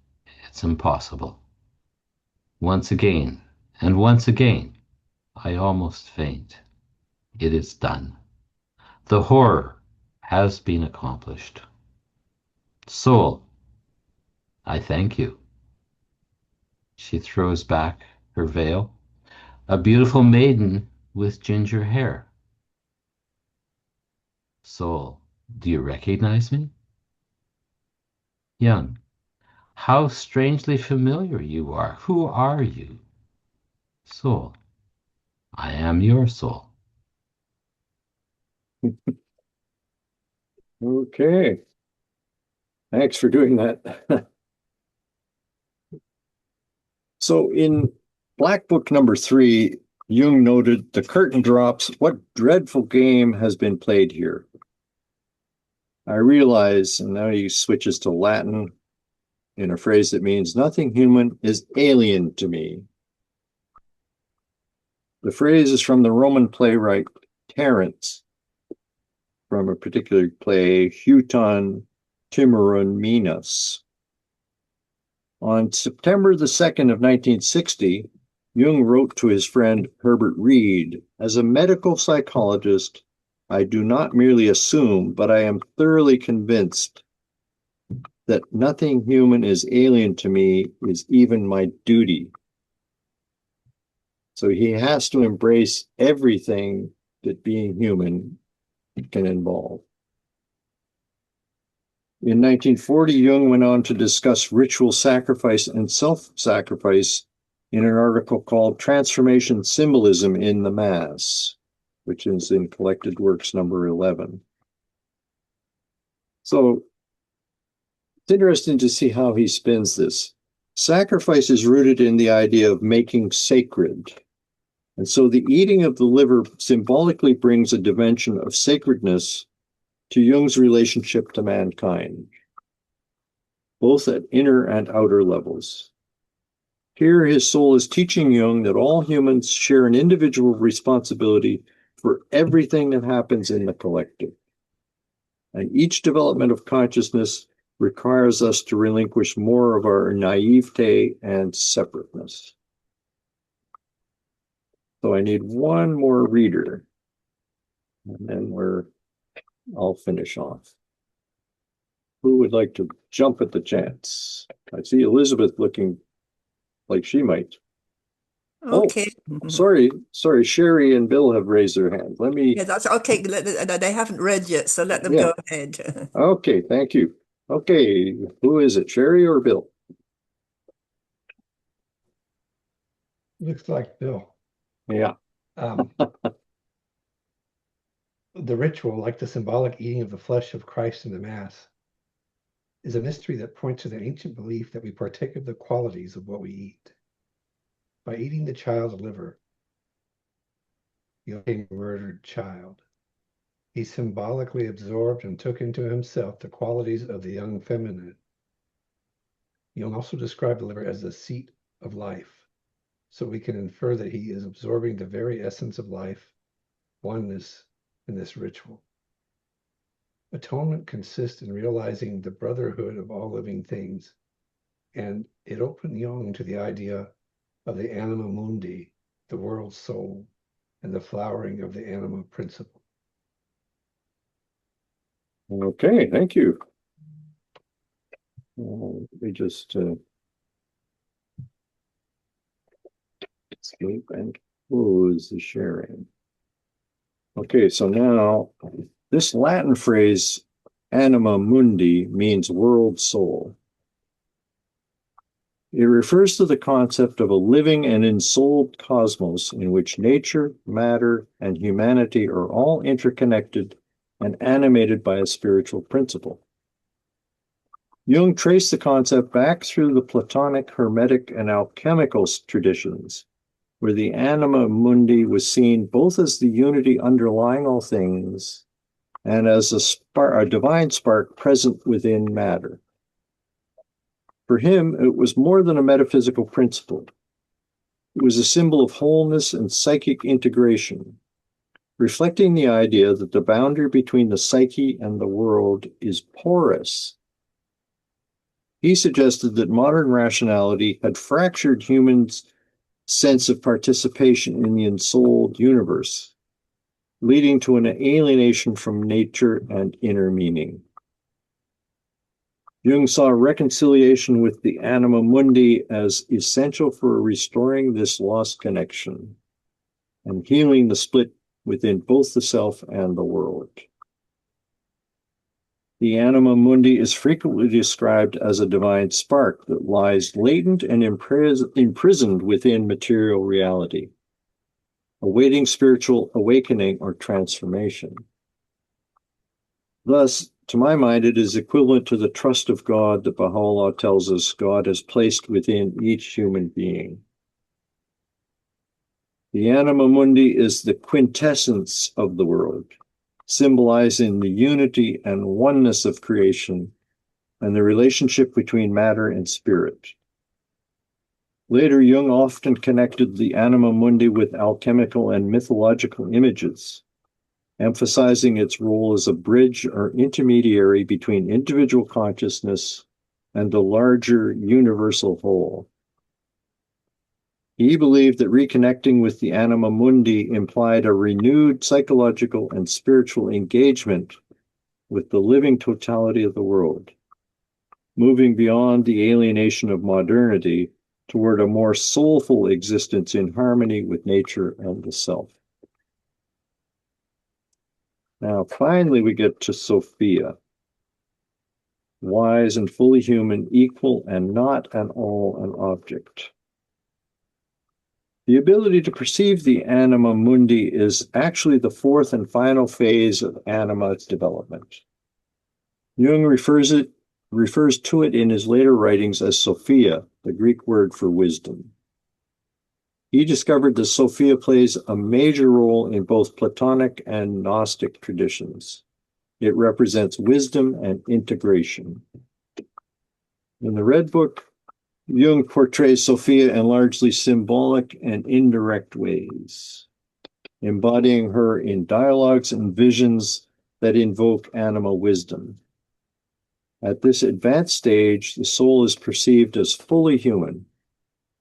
It's impossible. Once again, and once again, I almost faint. It is done. The horror has been accomplished. Soul, I thank you. She throws back her veil, a beautiful maiden with ginger hair. Soul, do you recognize me? Young, how strangely familiar you are. Who are you? Soul, I am your soul. okay. Thanks for doing that. So in Black Book number 3, Jung noted, the curtain drops. What dreadful game has been played here? I realize, and now he switches to Latin in a phrase that means nothing human is alien to me. The phrase is from the Roman playwright Terence, from a particular play, Huton Timurun Minos. On September the 2nd of 1960, Jung wrote to his friend Herbert Reed, as a medical psychologist, I do not merely assume, but I am thoroughly convinced that nothing human is alien to me is even my duty. So he has to embrace everything that being human can involve. In 1940, Jung went on to discuss ritual sacrifice and self-sacrifice in an article called Transformation Symbolism in the Mass, which is in Collected Works number 11. So it's interesting to see how he spins this. Sacrifice is rooted in the idea of making sacred. And so the eating of the liver symbolically brings a dimension of sacredness to Jung's relationship to mankind, both at inner and outer levels. Here, his soul is teaching Jung that all humans share an individual responsibility for everything that happens in the collective. And each development of consciousness requires us to relinquish more of our naivete and separateness. So I need one more reader, and then I'll finish off. Who would like to jump at the chance? I see Elizabeth looking like she might. Okay. Oh, sorry. Sherry and Bill have raised their hands. Let me. Yeah, that's okay. They haven't read yet, so let them go ahead. Okay, thank you. Okay, who is it, Sherry or Bill? Looks like Bill. Yeah. The ritual, like the symbolic eating of the flesh of Christ in the Mass, is a mystery that points to the ancient belief that we partake of the qualities of what we eat. By eating the child's liver, Jung murdered child. He symbolically absorbed and took into himself the qualities of the young feminine. Jung also described the liver as the seat of life, so we can infer that he is absorbing the very essence of life, oneness, in this ritual. Atonement consists in realizing the brotherhood of all living things, and it opened Jung to the idea of the Anima Mundi, the world soul, and the flowering of the Anima principle. Okay, thank you. Let me just escape and close the sharing. Okay, so now this Latin phrase, anima mundi, means world soul. It refers to the concept of a living and ensouled cosmos in which nature, matter, and humanity are all interconnected and animated by a spiritual principle. Jung traced the concept back through the Platonic, Hermetic, and alchemical traditions, where the anima mundi was seen both as the unity underlying all things and as a divine spark present within matter. For him, it was more than a metaphysical principle. It was a symbol of wholeness and psychic integration, reflecting the idea that the boundary between the psyche and the world is porous. He suggested that modern rationality had fractured humans' sense of participation in the ensouled universe, leading to an alienation from nature and inner meaning. Jung saw reconciliation with the anima mundi as essential for restoring this lost connection and healing the split within both the self and the world. The anima mundi is frequently described as a divine spark that lies latent and imprisoned within material reality, awaiting spiritual awakening or transformation. Thus, to my mind, it is equivalent to the trust of God that Baha'u'llah tells us God has placed within each human being. The anima mundi is the quintessence of the world, symbolizing the unity and oneness of creation and the relationship between matter and spirit. Later, Jung often connected the anima mundi with alchemical and mythological images, emphasizing its role as a bridge or intermediary between individual consciousness and the larger universal whole. He believed that reconnecting with the anima mundi implied a renewed psychological and spiritual engagement with the living totality of the world, moving beyond the alienation of modernity toward a more soulful existence in harmony with nature and the self. Now, finally, we get to Sophia, wise and fully human, equal and not at all an object. The ability to perceive the anima mundi is actually the fourth and final phase of anima's development. Jung refers to it in his later writings as Sophia, the Greek word for wisdom. He discovered that Sophia plays a major role in both Platonic and Gnostic traditions. It represents wisdom and integration. In the Red Book, Jung portrays Sophia in largely symbolic and indirect ways, embodying her in dialogues and visions that invoke anima wisdom. At this advanced stage, the soul is perceived as fully human,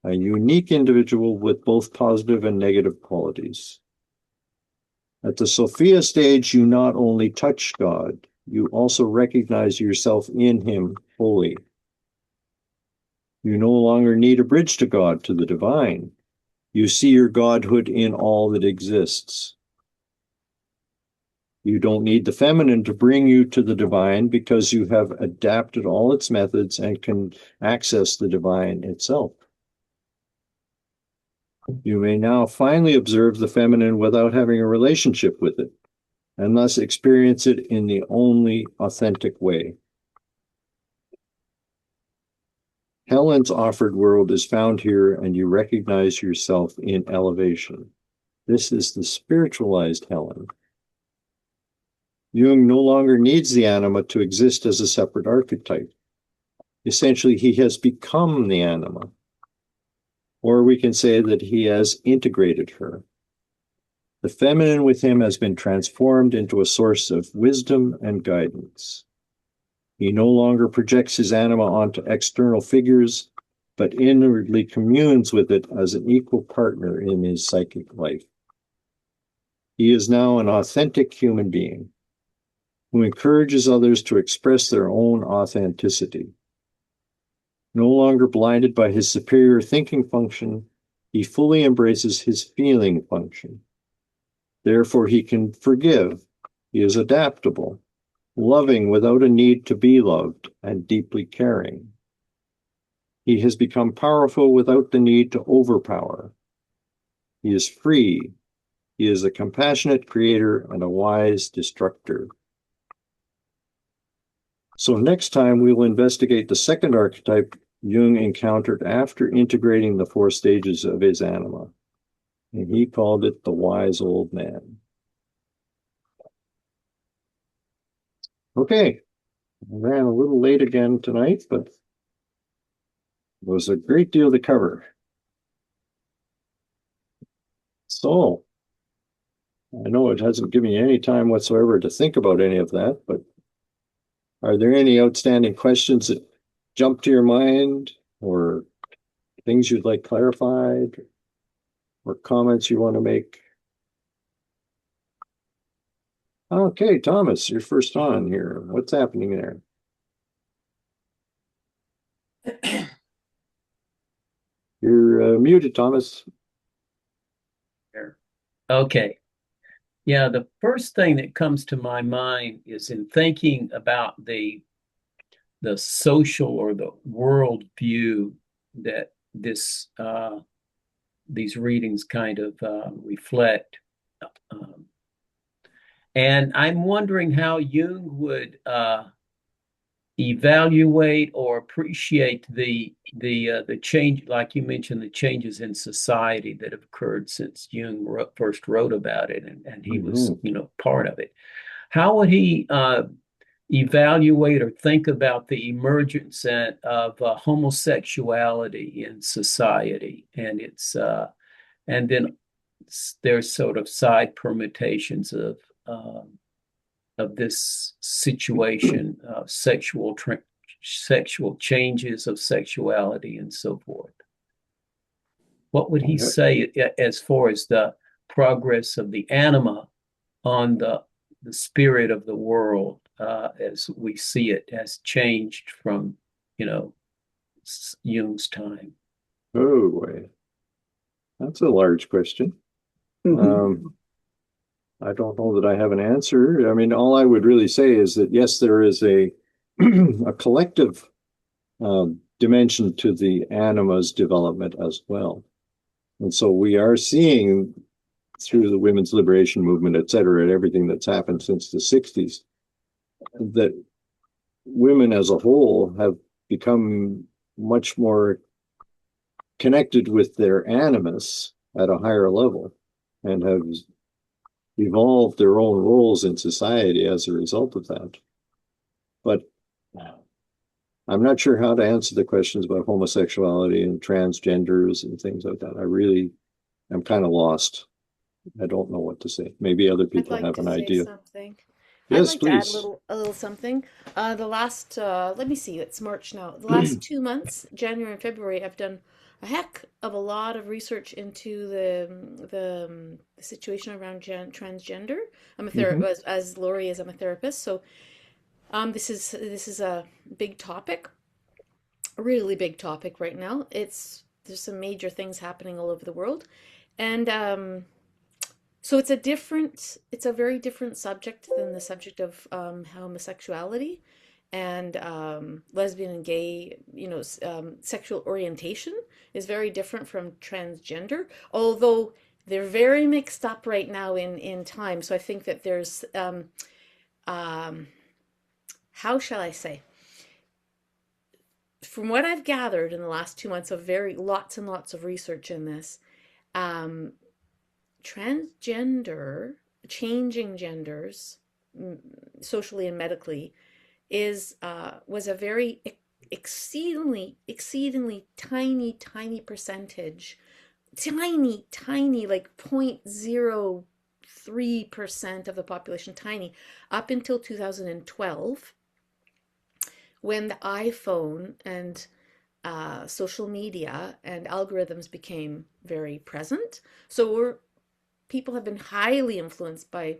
a unique individual with both positive and negative qualities. At the Sophia stage, you not only touch God, you also recognize yourself in him fully. You no longer need a bridge to God, to the divine. You see your godhood in all that exists. You don't need the feminine to bring you to the divine because you have adapted all its methods and can access the divine itself. You may now finally observe the feminine without having a relationship with it, and thus experience it in the only authentic way. Helen's offered world is found here, and you recognize yourself in elevation. This is the spiritualized Helen. Jung no longer needs the anima to exist as a separate archetype. Essentially, he has become the anima. Or we can say that he has integrated her. The feminine with him has been transformed into a source of wisdom and guidance. He no longer projects his anima onto external figures, but inwardly communes with it as an equal partner in his psychic life. He is now an authentic human being who encourages others to express their own authenticity. No longer blinded by his superior thinking function, he fully embraces his feeling function. Therefore, he can forgive. He is adaptable, loving without a need to be loved, and deeply caring. He has become powerful without the need to overpower. He is free. He is a compassionate creator and a wise destructor. So next time we will investigate the second archetype Jung encountered after integrating the 4 stages of his anima. And he called it the wise old man. Okay, I ran a little late again tonight, but it was a great deal to cover. So, I know it hasn't given you any time whatsoever to think about any of that, but are there any outstanding questions that jump to your mind, or things you'd like clarified, or comments you want to make? Okay, Thomas, you're first on here. What's happening there? You're muted, Thomas. Okay. Yeah, the first thing that comes to my mind is in thinking about the social or the world view that these readings kind of reflect. And I'm wondering how Jung would evaluate or appreciate the change, like you mentioned, the changes in society that have occurred since Jung first wrote about it, and he was, part of it. How would he evaluate or think about the emergence of homosexuality in society, and its and then there's sort of side permutations of this situation, sexual changes of sexuality and so forth? What would he say as far as the progress of the anima on the spirit of the world as we see it has changed from, Jung's time? Oh, boy. That's a large question. I don't know that I have an answer. I mean, all I would really say is that, yes, there is a collective dimension to the anima's development as well. And so we are seeing through the women's liberation movement, et cetera, and everything that's happened since the 60s, that women as a whole have become much more connected with their animus at a higher level and have evolved their own roles in society as a result of that. But I'm not sure how to answer the questions about homosexuality and transgenders and things like that. I really am kind of lost. I don't know what to say. Maybe other people have an idea. Something. Yes, I'd like please. to add a little something. The last, let me see, it's March now. The last 2 months, January and February, I've done a heck of a lot of research into the situation around transgender. I'm a therapist, as Lori is, I'm a therapist. So this is a big topic, a really big topic right now. There's some major things happening all over the world, and so it's a very different subject than the subject of homosexuality and lesbian and gay, sexual orientation is very different from transgender, although they're very mixed up right now in time. So I think that there's, how shall I say? from what I've gathered in the last 2 months of lots and lots of research in this, transgender, changing genders, socially and medically, was a very exceedingly tiny percentage, tiny, like 0.03% of the population, tiny, up until 2012, when the iPhone and social media and algorithms became very present. So people have been highly influenced by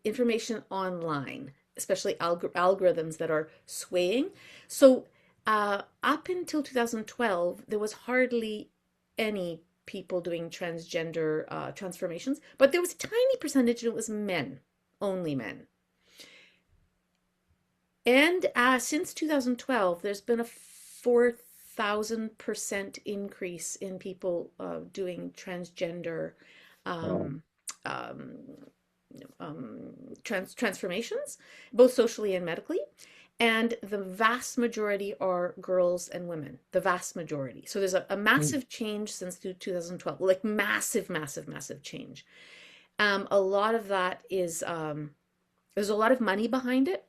information online, especially algorithms that are swaying. So up until 2012, there was hardly any people doing transgender transformations, but there was a tiny percentage, and it was men, only men. And since 2012, there's been a 4,000% increase in people doing transgender transformations, both socially and medically. And the vast majority are girls and women, the vast majority. So there's a massive change since 2012, like massive change. A lot of that is, there's a lot of money behind it.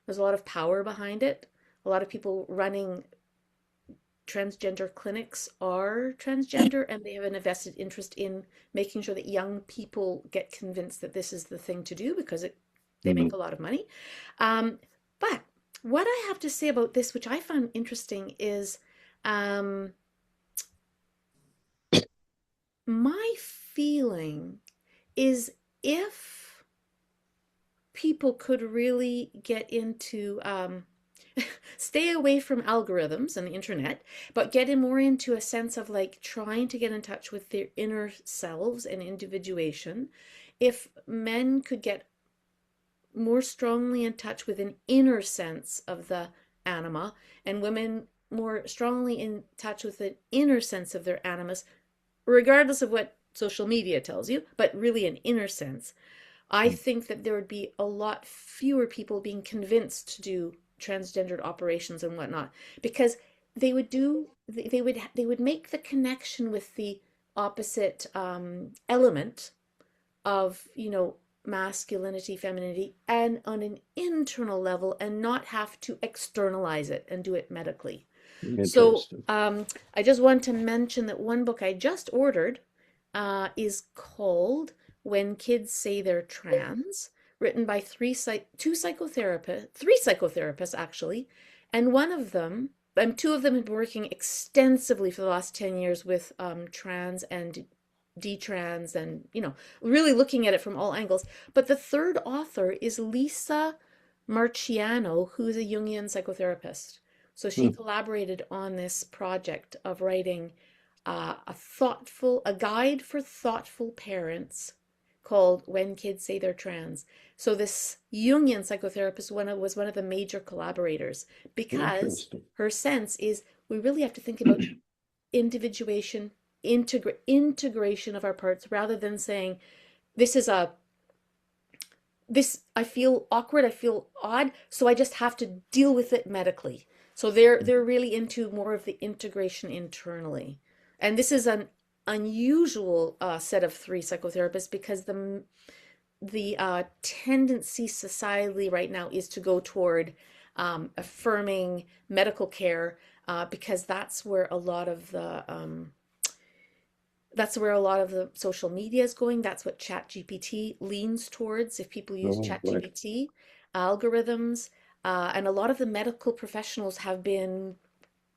There's a lot of power behind it. A lot of people running transgender clinics are transgender, and they have an invested interest in making sure that young people get convinced that this is the thing to do, because they make a lot of money. But what I have to say about this, which I found interesting, is my feeling is, if people could really get into stay away from algorithms and the internet, but get more into a sense of like trying to get in touch with their inner selves and individuation, if men could get more strongly in touch with an inner sense of the anima, and women more strongly in touch with an inner sense of their animus, regardless of what social media tells you, but really an inner sense, I think that there would be a lot fewer people being convinced to do transgendered operations and whatnot, because they would make the connection with the opposite element of, masculinity, femininity, and on an internal level, and not have to externalize it and do it medically. So I just want to mention that one book I just ordered is called When Kids Say They're Trans, written by three psychotherapists actually, and one of them, and two of them have been working extensively for the last 10 years with trans and detrans, and really looking at it from all angles. But the third author is Lisa Marciano, who is a Jungian psychotherapist. So she collaborated on this project of writing a guide for thoughtful parents called When Kids Say They're Trans. So this Jungian psychotherapist was one of the major collaborators, because her sense is we really have to think about individuation, integration of our parts, rather than saying I feel awkward, I feel odd, so I just have to deal with it medically. So they're really into more of the integration internally. And this is an unusual set of three psychotherapists, because the tendency societally right now is to go toward affirming medical care, because that's where a lot of the social media is going. That's what ChatGPT leans towards. If people use ChatGPT, algorithms, and a lot of the medical professionals have been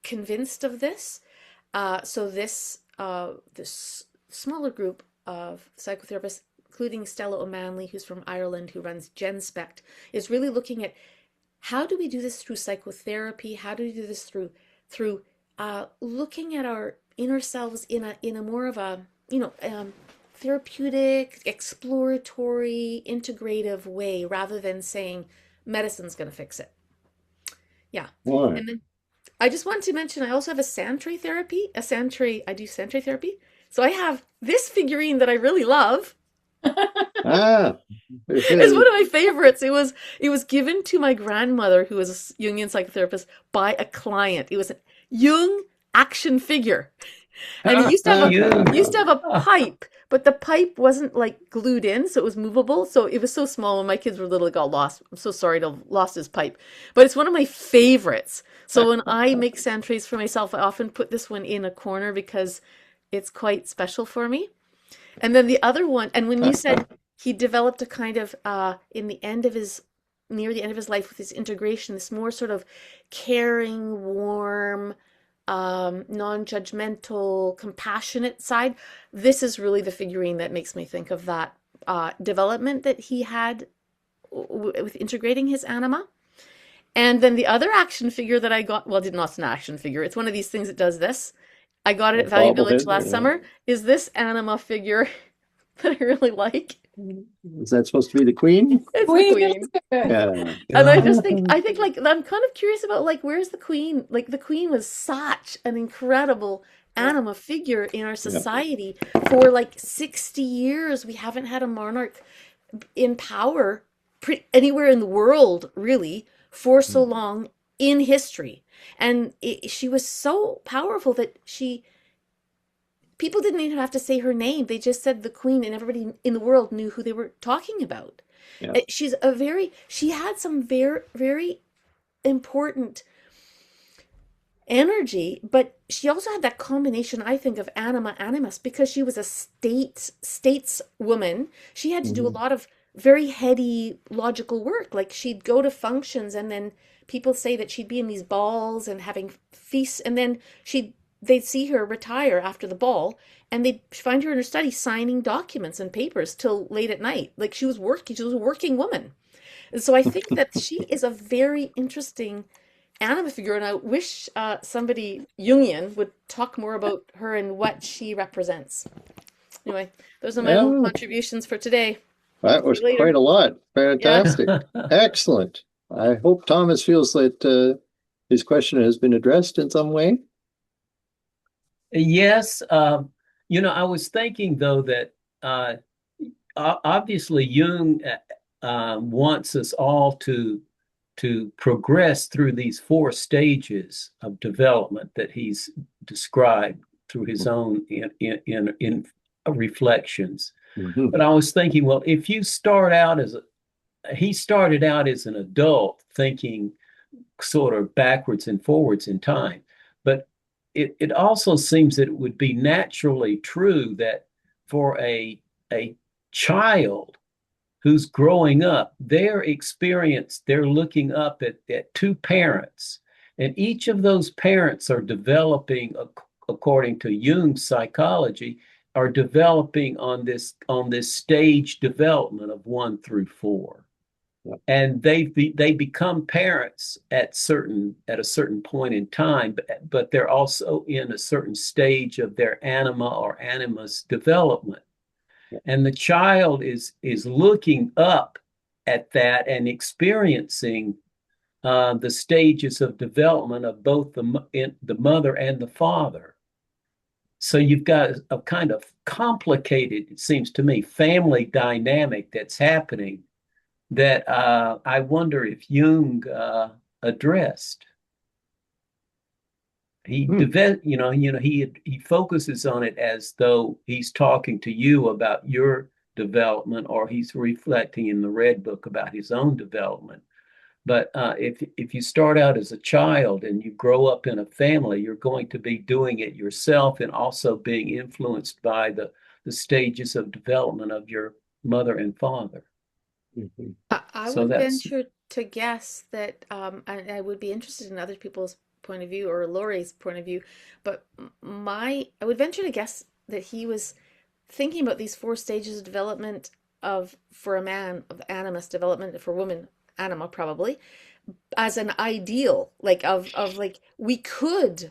convinced of this. So this smaller group of psychotherapists, including Stella O'Manley, who's from Ireland, who runs GenSpect, is really looking at how do we do this through psychotherapy? How do we do this through looking at our inner selves in a more of a therapeutic, exploratory, integrative way, rather than saying medicine's going to fix it. Yeah. Why? And then I just want to mention, I also have I do Santry therapy. So I have this figurine that I really love. Ah, It's one of my favorites. It was given to my grandmother, who was a Jungian psychotherapist, by a client. It was a Jung action figure. And he used to have a pipe, but the pipe wasn't like glued in, so it was movable. So it was so small when my kids were little, it got lost. I'm so sorry to have lost his pipe. But it's one of my favorites. So when I make sandtrays for myself, I often put this one in a corner because it's quite special for me. And then the other one, and when you said he developed a kind of in the end of his near the end of his life with his integration, this more sort of caring, warm, non-judgmental, compassionate side. This is really the figurine that makes me think of that development that he had with integrating his anima. And then the other action figure that I got, well, it's not an action figure. It's one of these things that does this. I got it at Value Village last summer. Is this anima figure that I really like. Is that supposed to be the queen? It's the queen. Yeah. And I think like I'm kind of curious about like where's the queen? Like the queen was such an incredible anima figure in our society. For like 60 years. We haven't had a monarch in power anywhere in the world really for so long in history. And she was so powerful that people didn't even have to say her name. They just said the queen, and everybody in the world knew who they were talking about. Yeah. She had some very, very important energy, but she also had that combination, I think, of anima, animus, because she was a stateswoman. She had to do a lot of very heady logical work. Like she'd go to functions, and then people say that she'd be in these balls and having feasts, and then they'd see her retire after the ball, and they'd find her in her study signing documents and papers till late at night. Like she was a working woman. And so I think that she is a very interesting anima figure, and I wish somebody Jungian would talk more about her and what she represents. Anyway, those are my little contributions for today. That was quite a lot. Fantastic. Yeah. Excellent. I hope Thomas feels that his question has been addressed in some way. Yes. I was thinking, though, that obviously Jung wants us all to progress through these 4 stages of development that he's described through his own in reflections. Mm-hmm. But I was thinking, well, if you start out he started out as an adult thinking sort of backwards and forwards in time, but it also seems that it would be naturally true that for a child who's growing up, their experience, they're looking up at 2 parents, and each of those parents are developing, according to Jung's psychology, are developing on this stage development of 1 through 4. And they become parents at a certain point in time, but they're also in a certain stage of their anima or animus development. And the child is looking up at that and experiencing the stages of development of both the mother and the father. So you've got a kind of complicated, it seems to me, family dynamic that's happening that I wonder if Jung addressed. He he focuses on it as though he's talking to you about your development, or he's reflecting in the Red Book about his own development. But if you start out as a child and you grow up in a family, you're going to be doing it yourself and also being influenced by the stages of development of your mother and father. Mm-hmm. I would venture to guess that I would be interested in other people's point of view or Laurie's point of view, but I would venture to guess that he was thinking about these 4 stages of development for a man, of animus development, for women, anima probably, as an ideal, like of like we could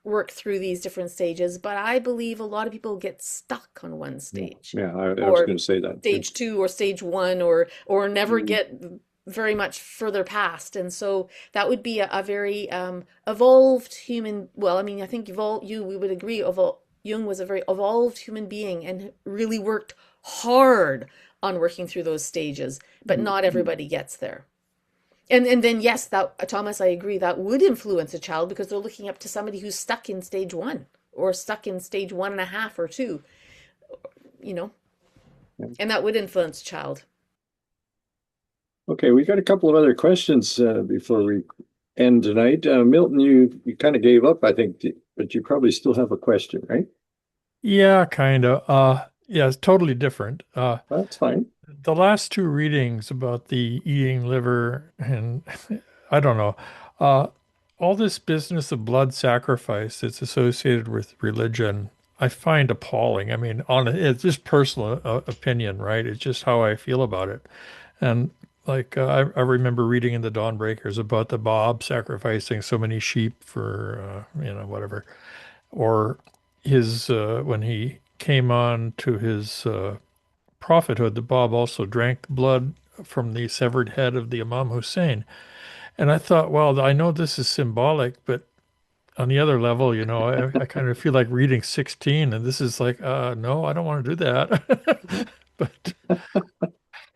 work through these different stages, but I believe a lot of people get stuck on one stage. Yeah, I was going to say that. Stage 2 or stage 1 or never get very much further past. And so that would be a very evolved human, well, I mean, I think we would agree, Jung was a very evolved human being and really worked hard on working through those stages, but not everybody gets there. And then yes, that Thomas, I agree, that would influence a child because they're looking up to somebody who's stuck in stage 1 or stuck in stage 1.5 or 2, you know, and that would influence a child. Okay, we got a couple of other questions before we end tonight. Milton, you kind of gave up, I think, but you probably still have a question, right? Yeah, kind of. Yeah, it's totally different. That's fine. The last two readings about the eating liver and I don't know, all this business of blood sacrifice that's associated with religion, I find appalling. I mean, it's just personal opinion, right? It's just how I feel about it. And like I remember reading in the Dawnbreakers about the Bob sacrificing so many sheep for whatever, or his when he came on to his prophethood, the Bob also drank blood from the severed head of the Imam Hussein. And I thought, well, I know this is symbolic, but on the other level, I kind of feel like reading 16, and this is like, no, I don't want to do that. But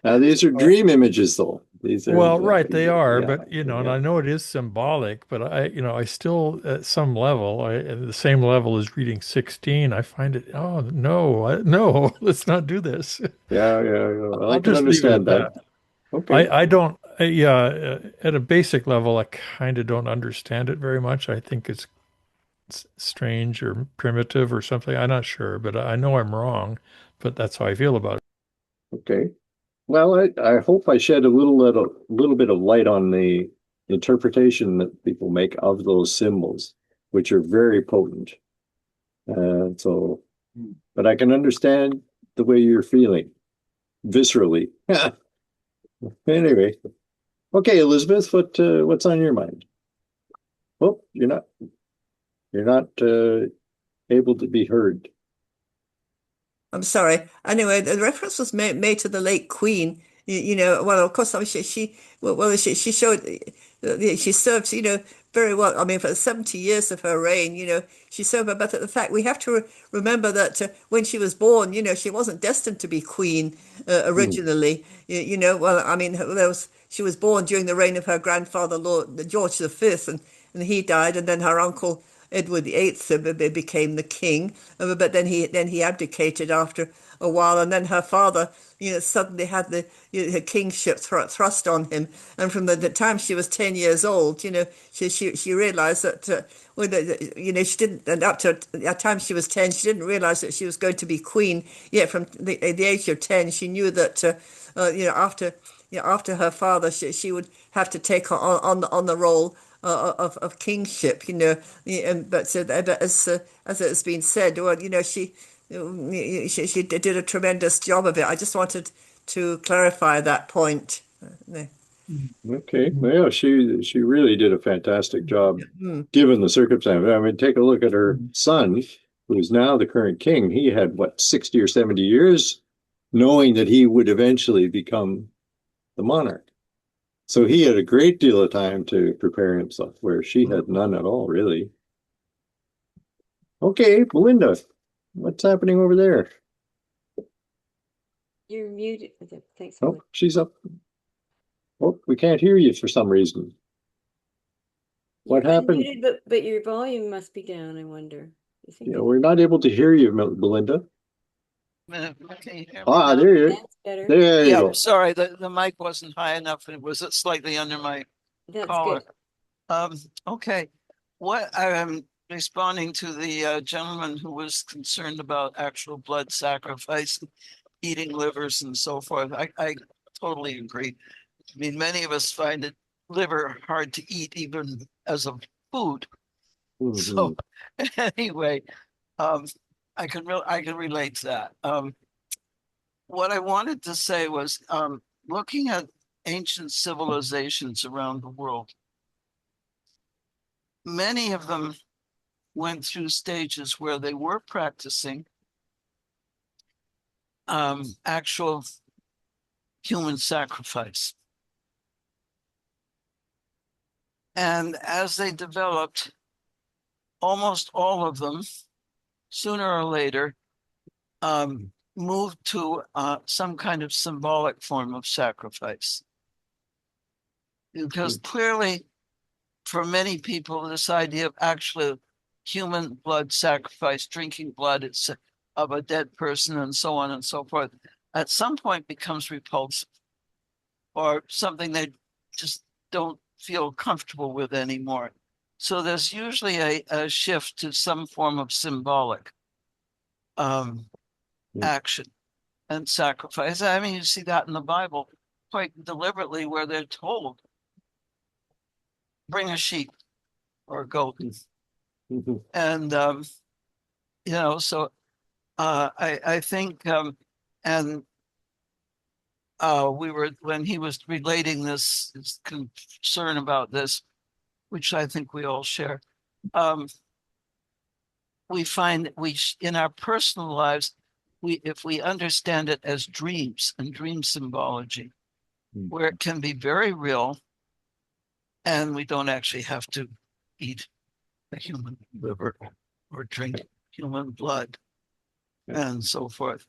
Now, these are dream images, though. These are well, right, they are, yeah, but and yeah. I know it is symbolic, but I still at some level, at the same level as reading 16, I find it, oh no, no, let's not do this. Yeah. Well, I I'll can just leave it understand at that. that. Okay. I don't, yeah, at a basic level, I kind of don't understand it very much. I think it's strange or primitive or something. I'm not sure, but I know I'm wrong, but that's how I feel about it. Okay. Well, I hope I shed a little bit of light on the interpretation that people make of those symbols, which are very potent. But I can understand the way you're feeling viscerally. Anyway, okay, Elizabeth, what's on your mind? Oh, you're not able to be heard. I'm sorry. Anyway, the reference was made to the late Queen. Well, of course, I mean, she showed, she served, very well. I mean, for 70 years of her reign, she served. But the fact we have to remember that when she was born, she wasn't destined to be queen originally. Well, I mean, she was born during the reign of her grandfather, Lord George V, and he died, and then her uncle Edward VIII became the king, but then he abdicated after a while, and then her father, suddenly had her kingship thrust on him, and from the time she was 10 years old, she realized that she didn't, and up to the time she was 10, she didn't realize that she was going to be queen. Yet from the age of 10, she knew that after her father, she would have to take on the role of kingship, but as it has been said, well, she did a tremendous job of it. I just wanted to clarify that point. Okay, well, she really did a fantastic job given the circumstances. I mean, take a look at her son, who's now the current king. He had, what, 60 or 70 years knowing that he would eventually become the monarch. So he had a great deal of time to prepare himself, where she had none at all, really. Okay, Belinda, what's happening over there? You're muted. Okay, thanks. Oh, she's up. Oh, we can't hear you for some reason. What You're happened? unmuted, but your volume must be down, I wonder. We're not able to hear you, Belinda. Can you hear me Ah, now? there you That's better. There you Yeah, go. sorry, the mic wasn't high enough. It was slightly under my That's collar. good. Okay. What I'm responding to the gentleman who was concerned about actual blood sacrifice, eating livers and so forth. I totally agree. I mean, many of us find liver hard to eat even as a food. So anyway, I can relate to that. What I wanted to say was, looking at ancient civilizations around the world, many of them went through stages where they were practicing actual human sacrifice. And as they developed, almost all of them sooner or later move to some kind of symbolic form of sacrifice. Because clearly, for many people, this idea of actually human blood sacrifice, drinking blood of a dead person and so on and so forth, at some point becomes repulsive or something they just don't feel comfortable with anymore. So there's usually a shift to some form of symbolic action and sacrifice. I mean, you see that in the Bible quite deliberately where they're told, bring a sheep or a goat. And, you know, so I think, and when he was relating this, his concern about this, which I think we all share, we find in our personal lives, if we understand it as dreams and dream symbology, where it can be very real, and we don't actually have to eat a human liver or drink human blood and so forth.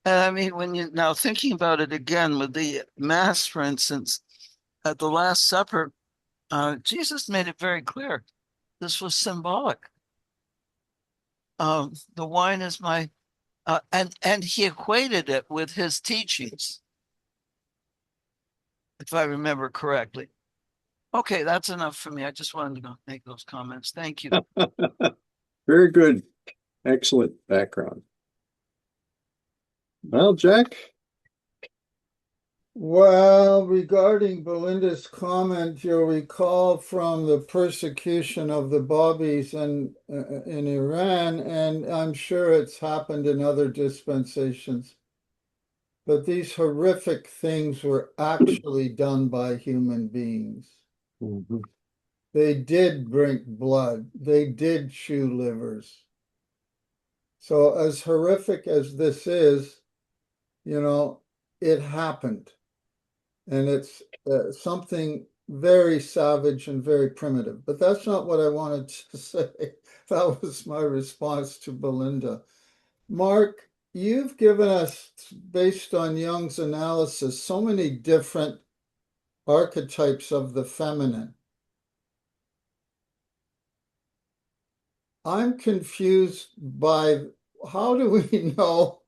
And I mean, when you now thinking about it again with the Mass, for instance, at the Last Supper, Jesus made it very clear this was symbolic. The wine is my, and he equated it with his teachings, if I remember correctly. Okay, that's enough for me. I just wanted to make those comments. Thank you. Very good. Excellent background. Well, Jack? Well, regarding Belinda's comment, you'll recall from the persecution of the Babis in Iran, and I'm sure it's happened in other dispensations, but these horrific things were actually done by human beings. Mm-hmm. They did drink blood. They did chew livers. So as horrific as this is, you know, it happened. And it's something very savage and very primitive. But that's not what I wanted to say. That was my response to Belinda. Mark, you've given us, based on Jung's analysis, so many different archetypes of the feminine. I'm confused by how do we know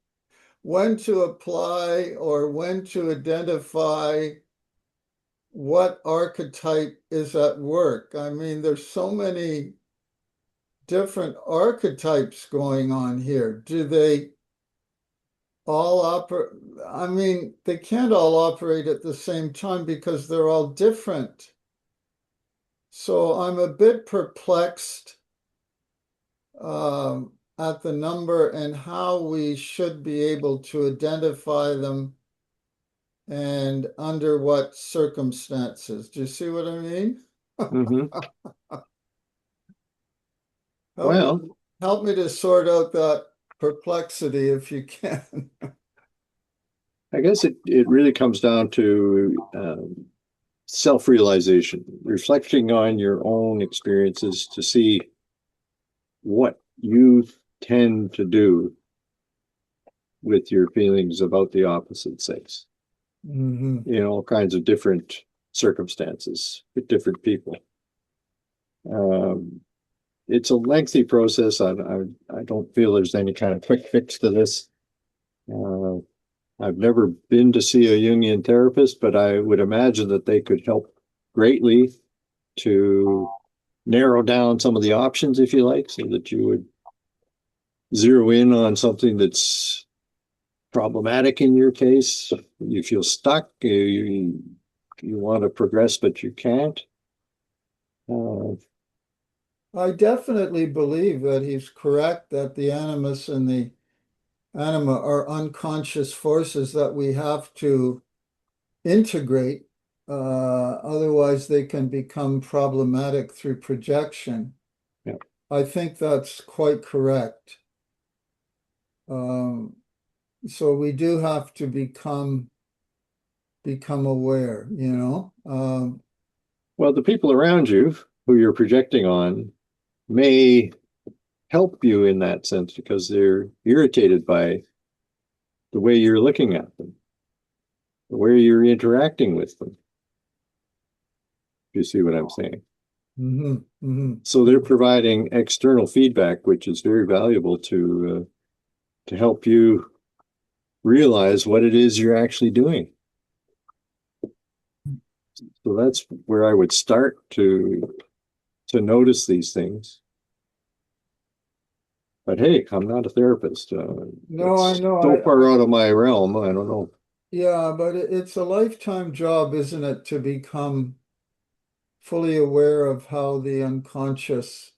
when to apply or when to identify what archetype is at work? I mean, there's so many different archetypes going on here. Do they all operate? I mean, they can't all operate at the same time because they're all different. So I'm a bit perplexed at the number and how we should be able to identify them and under what circumstances. Do you see what I mean? Mm-hmm. Well, help me to sort out that perplexity if you can. I guess it really comes down to self-realization, reflecting on your own experiences to see what you tend to do with your feelings about the opposite sex. Mm-hmm. In all kinds of different circumstances with different people. It's a lengthy process. I don't feel there's any kind of quick fix to this. I've never been to see a Jungian therapist, but I would imagine that they could help greatly to narrow down some of the options, if you like, so that you would zero in on something that's problematic in your case. You feel stuck, you want to progress, but you can't. I definitely believe that he's correct that the animus and the anima are unconscious forces that we have to integrate. Otherwise, they can become problematic through projection. Yeah. I think that's quite correct. So we do have to become aware, you know. Well, the people around you who you're projecting on may help you in that sense because they're irritated by the way you're looking at them, the way you're interacting with them. You see what I'm saying? Mm-hmm. Mm-hmm. So they're providing external feedback, which is very valuable to help you realize what it is you're actually doing. So that's where I would start to notice these things. But hey, I'm not a therapist. No, I know. So far out of my realm, I don't know. Yeah, but it's a lifetime job, isn't it, to become fully aware of how the unconscious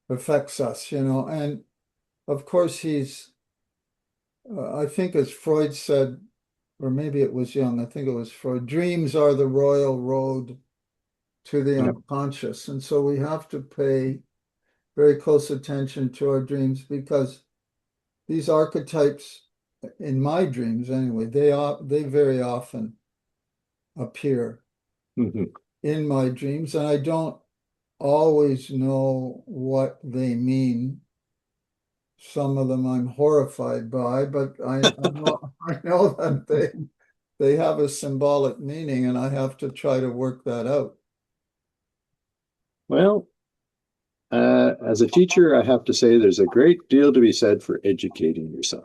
affects us, and of course I think as Freud said, or maybe it was Jung, I think it was Freud, dreams are the royal road to the unconscious. And so we have to pay very close attention to our dreams because these archetypes, in my dreams anyway, they very often appear in my dreams, and I don't always know what they mean. Some of them I'm horrified by, but I know that they have a symbolic meaning, and I have to try to work that out. Well, as a teacher, I have to say there's a great deal to be said for educating yourself.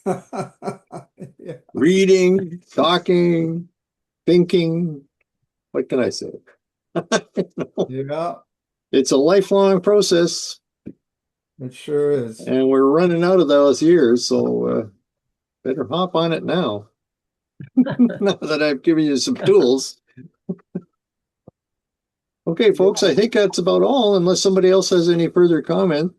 Yeah. Reading, talking, thinking. What can I say? Yeah, It's a lifelong process. it sure is. And we're running out of those years, so better hop on it now. Now that I've given you some tools. Okay, folks, I think that's about all, unless somebody else has any further comment.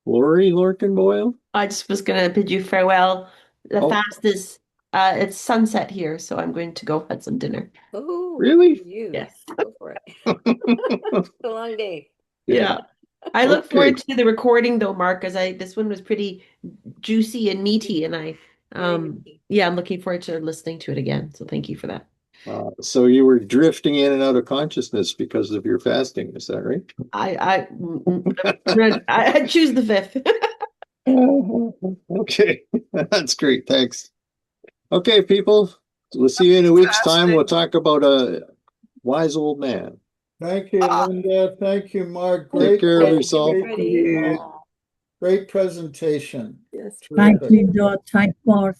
Lori Lorcan-Boyle? I just was going to bid you farewell. The Oh. fast is, it's sunset here, so I'm going to go have some dinner. Oh, really? Yes. Go for it. It's a long day. Yeah. I look forward to the recording though, Mark, as this one was pretty juicy and meaty, and I'm looking forward to listening to it again. So thank you for that. So you were drifting in and out of consciousness because of your fasting, is that right? I choose the fifth. Okay, that's great. Thanks. Okay, people, we'll see you in a week's time. We'll talk about a wise old man. Thank you, Linda. Thank you, Mark. Take care of yourself. Great presentation. Yes. Thank you, Dot. Thank Mark.